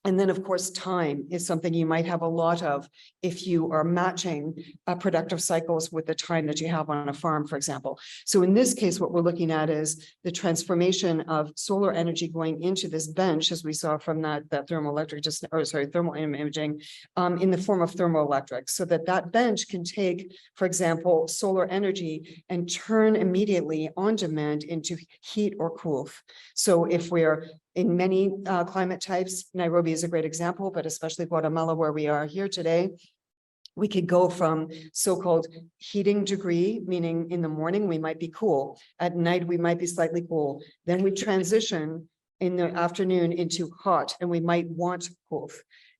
And then, of course, time is something you might have a lot of if you are matching productive cycles with the time that you have on a farm, for example. So in this case, what we're looking at is the of solar energy going into this bench, as we saw from that thermoelectric, thermal imaging, in the form of thermoelectric, so that bench can take, for example, solar energy and turn immediately on demand into heat or cool. So if we're in many climate types, Nairobi is a great example, but especially Guatemala, where we are here today, we could go from so-called heating degree, meaning in the morning we might be cool, at night we might be slightly cool, then we transition in the afternoon into hot, and we might want cool,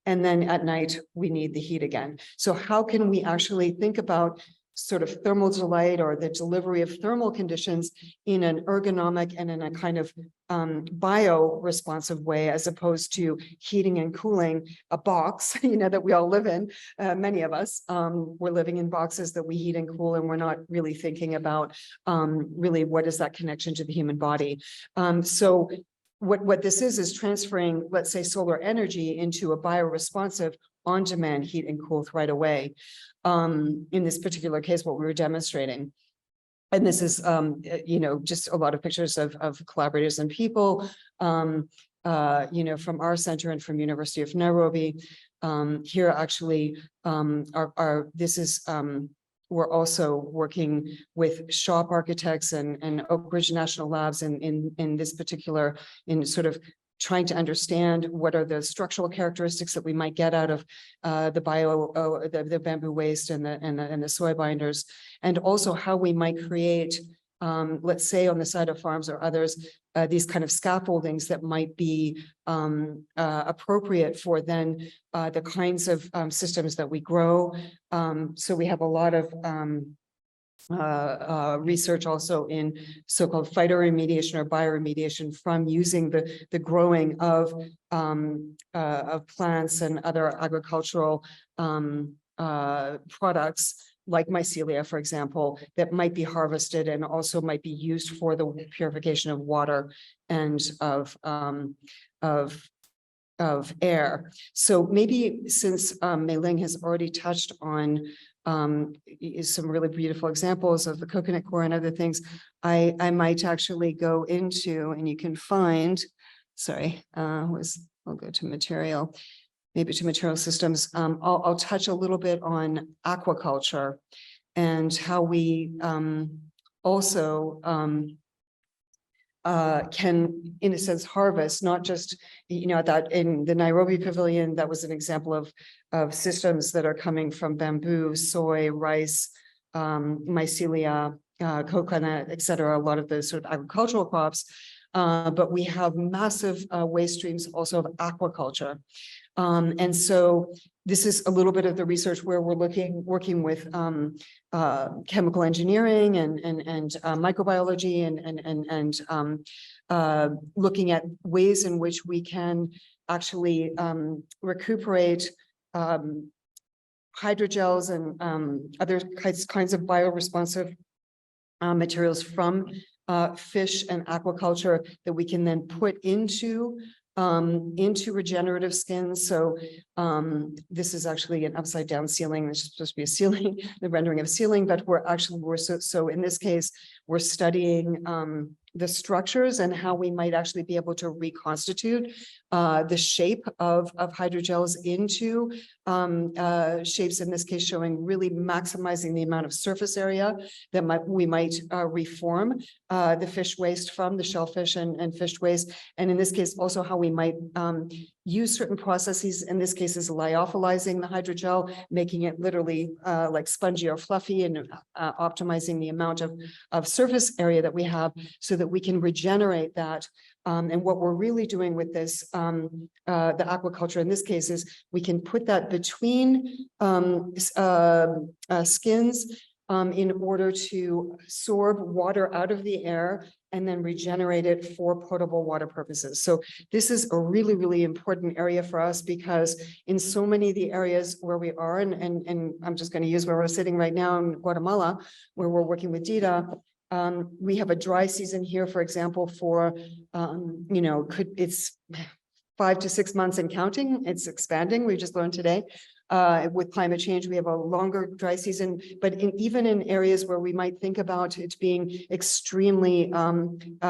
and then at night we need the heat again. So how can we actually think about sort of thermal delight or the delivery of thermal conditions in an ergonomic and in a kind of bio-responsive way, as opposed to heating and cooling a box, that we all live in. Many of us, we're living in boxes that we heat and cool, and we're not really thinking about really what is that connection to the human body. So what this is transferring, let's say, solar energy into a bioresponsive on-demand heat and cool right away. In this particular case, what we were demonstrating. And this is, just a lot of pictures of collaborators and people, from our center and from University of Nairobi. Here, actually, we're also working with shop architects and Oak Ridge National Labs in this particular, in sort of trying to understand what are the structural characteristics that we might get out of the bamboo waste and the soy binders, and also how we might create, let's say on the side of farms or others, these kind of scaffoldings that might be appropriate for then the kinds of systems that we grow. So we have a lot of research also in so-called phytoremediation or bioremediation from using the growing of plants and other agricultural products like mycelia, for example, that might be harvested and also might be used for the purification of water and of air. So maybe since Mei Ling has already touched on some really beautiful examples of the coconut core and other things, I might actually go into, and you can find, I'll go to material, maybe to material systems. I'll touch a little bit on aquaculture and how we also can, in a sense, harvest, not just, that in the Nairobi Pavilion, that was an example of systems that are coming from bamboo, soy, rice, mycelia, coconut, et cetera, a lot of the sort of agricultural crops. But we have massive waste streams also of aquaculture. And so this is a little bit of the research where we're working with chemical engineering and microbiology and looking at ways in which we can actually recuperate hydrogels and other kinds of bioresponsive materials from fish and aquaculture that we can then put into regenerative skins. So this is actually an upside down ceiling. It's supposed to be a ceiling, the rendering of a ceiling, but so in this case, we're studying the structures and how we might actually be able to reconstitute the shape of hydrogels into shapes, in this case, showing really maximizing the amount of surface area that we might reform the fish waste from, the shellfish and fish waste. And in this case, also how we might use certain processes, in this case is lyophilizing the hydrogel, making it literally like spongy or fluffy, and optimizing the amount of surface area that we have so that we can regenerate that. And what we're really doing with this, the aquaculture in this case, is we can put that between skins in order to absorb water out of the air and then regenerate it for potable water purposes. So this is a really, really important area for us, because in so many of the areas where we are, and I'm just going to use where we're sitting right now in Guatemala, where we're working with DIDA, we have a dry season here, for example, for, it's 5 to 6 months and counting. It's expanding. We just learned today. With climate change, we have a longer dry season, but even in areas where we might think about it being extremely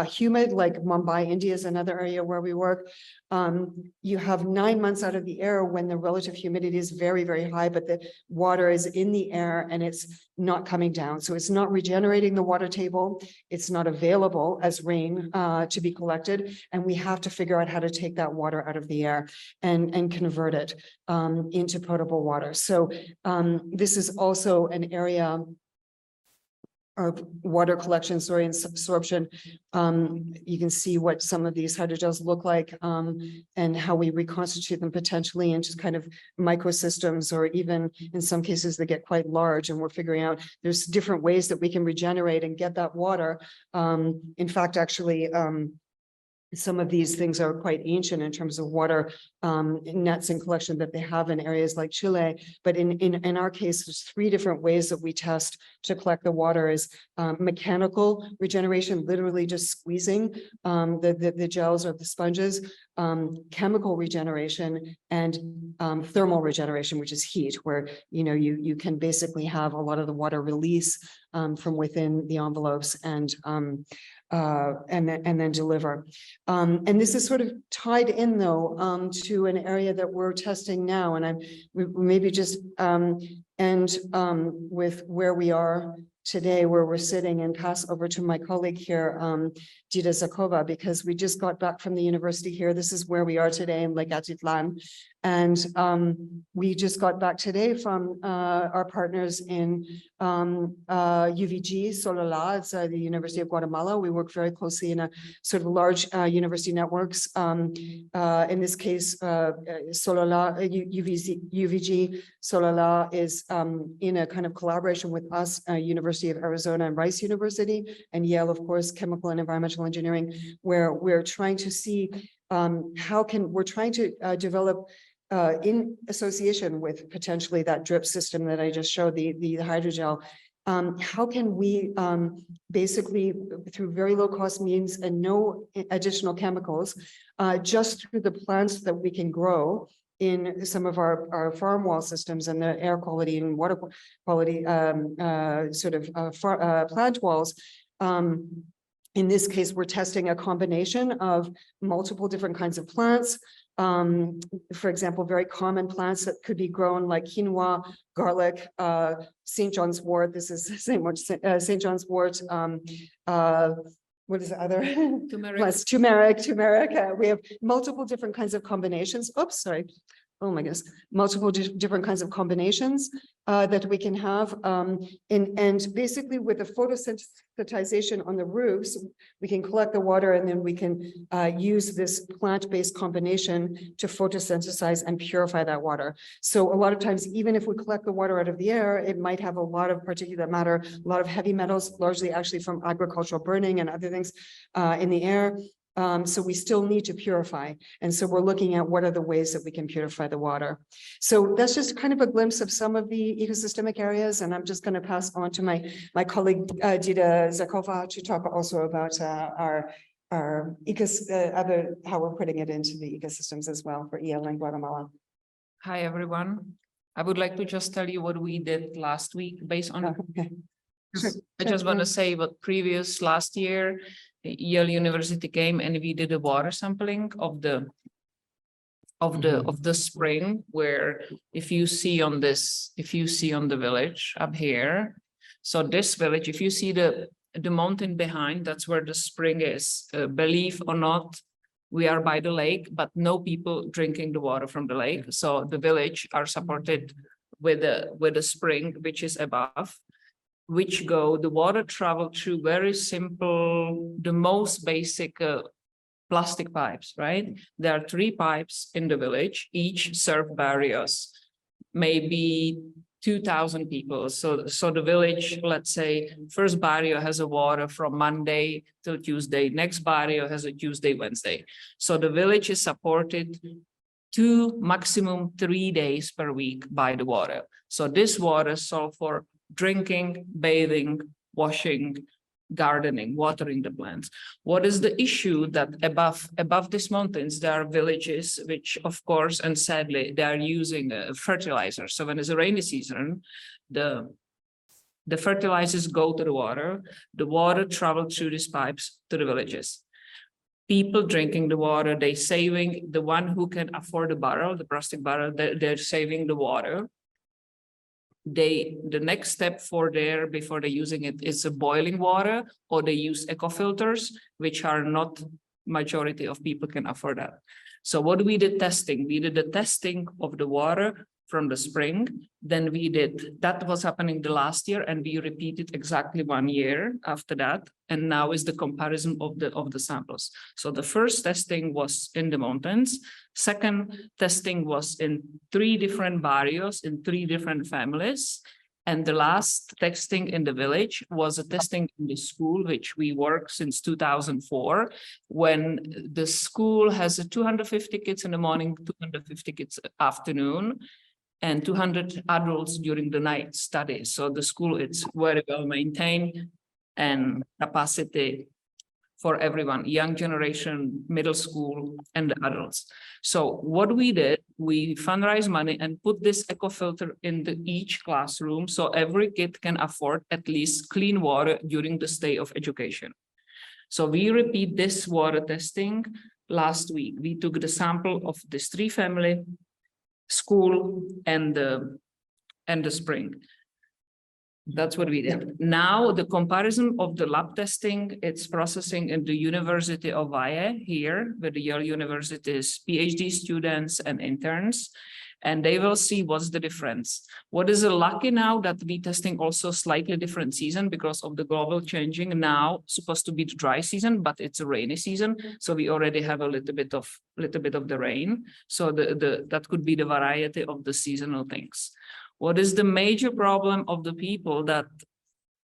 humid, like Mumbai, India is another area where we work. You have 9 months out of the year when the relative humidity is very, very high, but the water is in the air and it's not coming down. So it's not regenerating the water table. It's not available as rain to be collected. And we have to figure out how to take that water out of the air and convert it into potable water. So this is also an area water collection, and absorption. You can see what some of these hydrogels look like, and how we reconstitute them potentially in just kind of microsystems, or even in some cases they get quite large, and we're figuring out there's different ways that we can regenerate and get that water. In fact, actually, some of these things are quite ancient in terms of water nets and collection that they have in areas like Chile. But in our case, there's 3 different ways that we test to collect the water: is mechanical regeneration, literally just squeezing the gels or the sponges, chemical regeneration, and thermal regeneration, which is heat, where you can basically have a lot of the water release from within the envelopes and then deliver. And this is sort of tied in, though, to an area that we're testing now. And we maybe just end with where we are today, where we're sitting, and pass over to my colleague here, Dita Zakova, because we just got back from the university here. This is where we are today in Lake Atitlan. And we just got back today from our partners in UVG, Sololá. It's the University of Guatemala. We work very closely in a sort of large university networks. In this case, Sololá, UVG, Sololá is in a kind of collaboration with us, University of Arizona and Rice University, and Yale, of course, Chemical and Environmental Engineering, where we're trying to see we're trying to develop in association with potentially that drip system that I just showed, the hydrogel. How can we basically, through very low cost means and no additional chemicals, just through the plants that we can grow in some of our farm wall systems and the air quality and water quality plant walls. In this case, we're testing a combination of multiple different kinds of plants. For example, very common plants that could be grown like quinoa, garlic, St. John's wort. This is St. John's wort. What is the other? Turmeric. Plus turmeric. We have multiple different kinds of combinations. Oops, sorry. Oh my goodness, multiple different kinds of combinations that we can have. And basically with the photosensitization on the roofs, we can collect the water, and then we can use this plant-based combination to photosynthesize and purify that water. So a lot of times, even if we collect the water out of the air, it might have a lot of particulate matter, a lot of heavy metals, largely actually from agricultural burning and other things in the air. So we still need to purify. And so we're looking at what are the ways that we can purify the water. So that's just kind of a glimpse of some of the ecosystemic areas. And I'm just going to pass on to my colleague, Dita Zakova, to talk also about how we're putting it into the ecosystems as well for EL in Guatemala. Hi, everyone. I would like to just tell you what we did last week based on. Okay. Sure. I just want to say what last year, Yale University came and we did a water sampling of the spring, where if you see on the village up here, so this village, if you see the mountain behind, that's where the spring is. Believe or not, we are by the lake, but no people drinking the water from the lake. So the village are supported with a spring which is above, the water travel through very simple, the most basic plastic pipes, right? There are 3 pipes in the village, each serve barrios, maybe 2,000 people. So the village, let's say, first barrio has a water from Monday till Tuesday, next barrio has a Tuesday, Wednesday. So the village is supported 2, maximum 3 days per week by the water. So this water is sold for drinking, bathing, washing, gardening, watering the plants. What is the issue that above these mountains, there are villages which, of course, and sadly, they are using fertilizer. So when it's a rainy season, the fertilizers go to the water travels through these pipes to the villages. People drinking the water, they saving, the one who can afford the barrel, the plastic barrel, they're saving the water. The next step before they're using it is a boiling water, or they use eco filters, which are not majority of people can afford that. So what we did testing, we did the testing of the water from the spring than we did. That was happening the last year, and we repeated exactly 1 year after that. And now is the comparison of the samples. So the first testing was in the mountains. Second testing was in 3 different barrios in 3 different families. And the last testing in the village was a testing in the school, which we work since 2004, when the school has 250 kids in the morning, 250 kids afternoon, and 200 adults during the night study. So the school is very well maintained and capacity for everyone, young generation, middle school, and the adults. So what we did, we fundraise money and put this eco filter in each classroom, so every kid can afford at least clean water during the stay of education. So we repeat this water testing last week. We took the sample of this 3 family, school, and the spring. That's what we did. Now the comparison of the lab testing, it's processing in the University of Valle here, with the Yale University's PhD students and interns, and they will see what's the difference. What is lucky now that we testing also slightly different season because of the global changing. Now supposed to be the dry season, but it's a rainy season, so we already have a little bit of the rain. So that could be the variety of the seasonal things. What is the major problem of the people that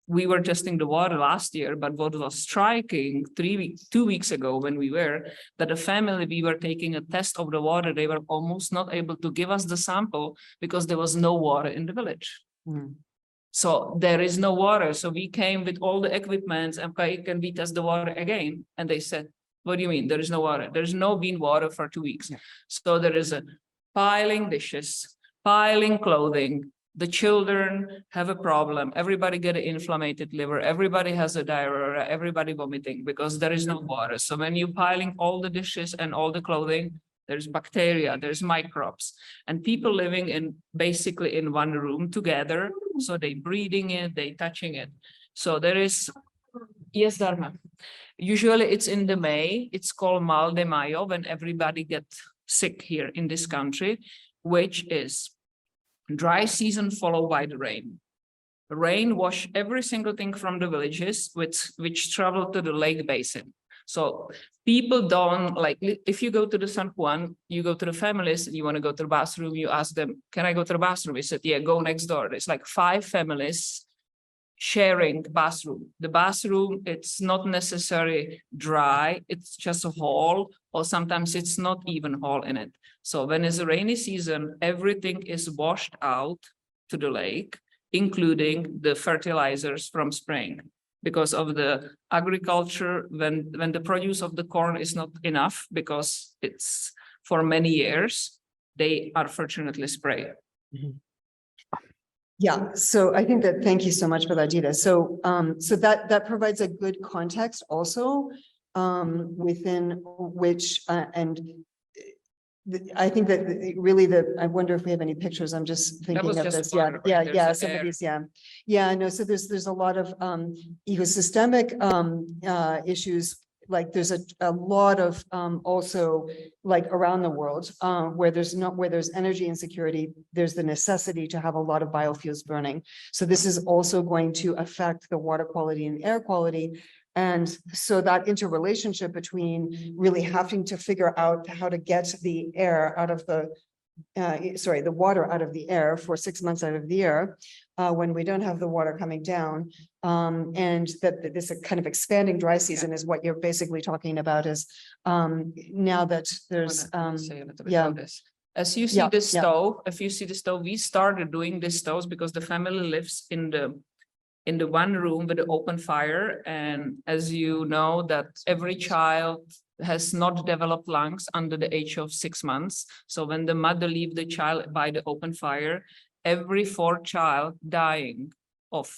we were testing the water last year, but what was striking 2 weeks ago when we were, that a family, we were taking a test of the water, they were almost not able to give us the sample because there was no water in the village. So there is no water. So we came with all the equipment and okay, can we test the water again? And they said, what do you mean? There is no water. There's no been water for 2 weeks. Yeah. So there is a piling dishes, piling clothing. The children have a problem. Everybody get an inflamed liver. Everybody has a diarrhea. Everybody vomiting because there is no water. So when you piling all the dishes and all the clothing, there's bacteria, there's microbes, and people living in basically in one room together. So they breathing it, they touching it. So there is, yes, Dharma. Usually it's in the May. It's called Mal de Mayo when everybody gets sick here in this country, which is dry season followed by the rain. The rain wash every single thing from the villages which travel to the lake basin. So people don't like, if you go to the San Juan, you go to the families, you want to go to the bathroom, you ask them, can I go to the bathroom? They said, yeah, go next door. There's like 5 families sharing bathroom. The bathroom, it's not necessarily dry, it's just a hole, or sometimes it's not even hole in it. So when it's a rainy season, everything is washed out to the lake, including the fertilizers from spring. Because of the agriculture, when the produce of the corn is not enough, because it's for many years, they unfortunately spray. Yeah, so I think that, thank you so much for that, Dita. So, so that provides a good context also, within which, I think that really I wonder if we have any pictures. I'm just thinking of this. Yeah. Some of these, yeah. No. So there's a lot of ecosystemic issues. Like there's a lot of also like around the world where there's energy insecurity, there's the necessity to have a lot of biofuels burning. So this is also going to affect the water quality and air quality. And so that interrelationship between really having to figure out how to get the air out of the water out of the air for 6 months out of the year, when we don't have the water coming down, and that this kind of expanding dry season is what you're basically talking about is now that there's say a little bit about this. As you see the stove, if you see the stove, we started doing these stoves because the family lives in the one room with the open fire. And as you know, that every child has not developed lungs under the age of 6 months. So when the mother leaves the child by the open fire, every 4th child dying of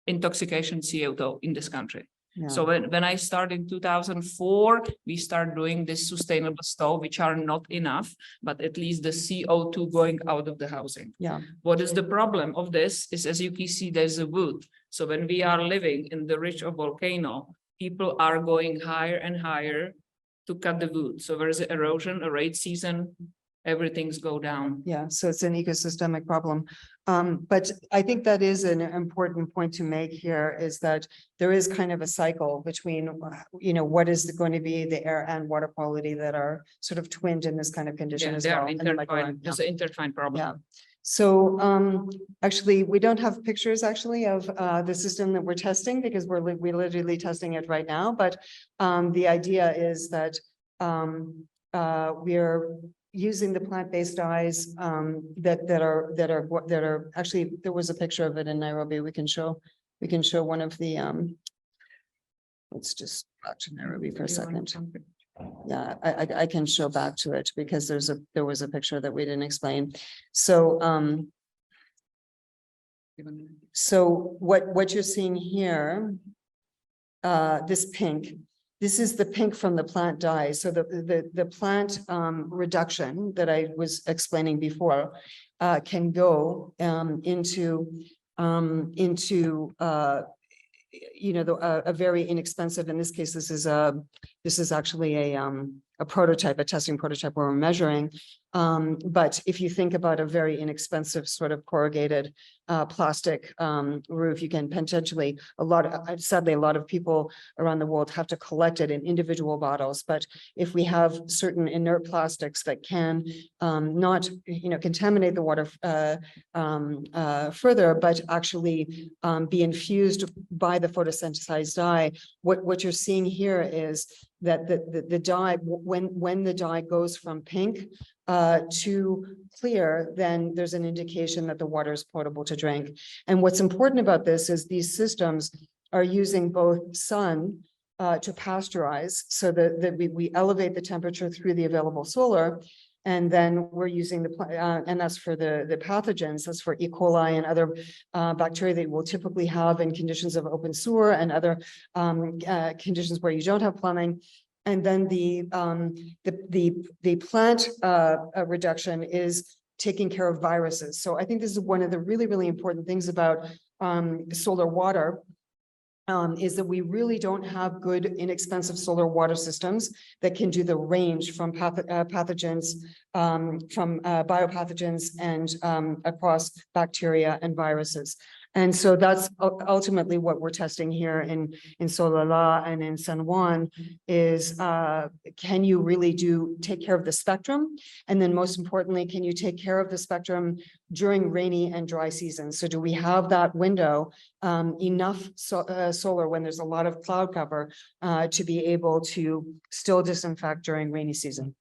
intoxication CO2 in this country. Yeah. So when I started in 2004, we started doing this sustainable stove, which are not enough, but at least the CO2 going out of the housing. Yeah. What is the problem of this is, as you can see, there's a wood. So when we are living in the ridge of volcano, people are going higher and higher to cut the wood. So there's an erosion, a rain season, everything's go down. Yeah, so it's an ecosystemic problem. But I think that is an important point to make here is that there is kind of a cycle between, what is going to be the air and water quality that are sort of twinned in this kind of condition Yeah, as they well. are and the microenvironment. intertwined. It's an intertwined problem. Yeah. So actually, we don't have pictures actually of the system that we're testing because we're literally testing it right now. But the idea is that we're using the plant-based dyes that are actually, there was a picture of it in Nairobi. We can show one of the let's just back to Nairobi for a second. Yeah, I can show back to it because there was a picture that we didn't explain. So what you're seeing here, this pink, this is the pink from the plant dye. So the plant reduction that I was explaining before can go into a very inexpensive, in this case, this is actually a prototype, a testing prototype where we're measuring. But if you think about a very inexpensive sort of corrugated plastic roof, you can potentially sadly, a lot of people around the world have to collect it in individual bottles. But if we have certain inert plastics that can not, contaminate the water further, but actually be infused by the photosynthesized dye, what you're seeing here is that the dye, when the dye goes from pink to clear, then there's an indication that the water is potable to drink. And what's important about this is these systems are using both sun to pasteurize, so that we elevate the temperature through the available solar. And then we're using and that's for the pathogens, that's for E. coli and other bacteria that we'll typically have in conditions of open sewer and other conditions where you don't have plumbing. And then the plant reduction is taking care of viruses. So I think this is one of the really, really important things about solar water. Is that we really don't have good, inexpensive solar water systems that can do the range from pathogens, from biopathogens and across bacteria and viruses. And so that's ultimately what we're testing here in Solala and in San Juan is, can you really take care of the spectrum? And then most importantly, can you take care of the spectrum during rainy and dry seasons? So do we have that window, enough solar when there's a lot of cloud cover to be able to still disinfect during rainy season?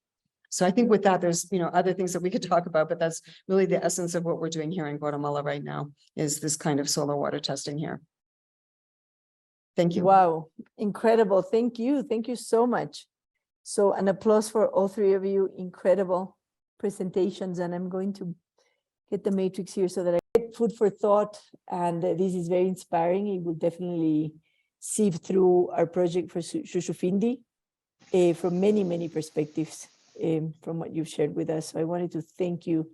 So I think with that, there's, other things that we could talk about, but that's really the essence of what we're doing here in Guatemala right now is this kind of solar water testing here. Thank you. Wow, incredible. Thank you. Thank you so much. So an applause for all three of you. Incredible presentations. And I'm going to get the matrix here so that I get food for thought. And this is very inspiring. It will definitely sieve through our project for Shushufindi from many, many perspectives. From what you've shared with us. So I wanted to thank you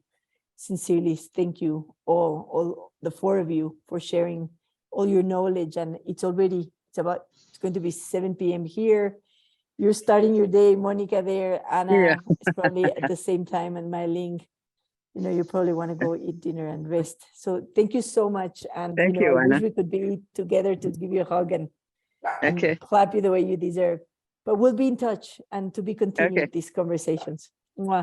sincerely. Thank you all the four of you for sharing all your knowledge. And it's going to be 7 p.m. here. You're starting your day, Monica there. Anna is probably at the same time, and my link, you probably want to go eat dinner and rest. So thank you so much. And Thank you, I Anna. wish we could be together to give you a hug and Okay. clap you the way you deserve. But we'll be in touch and to be continued, these conversations. Mwah.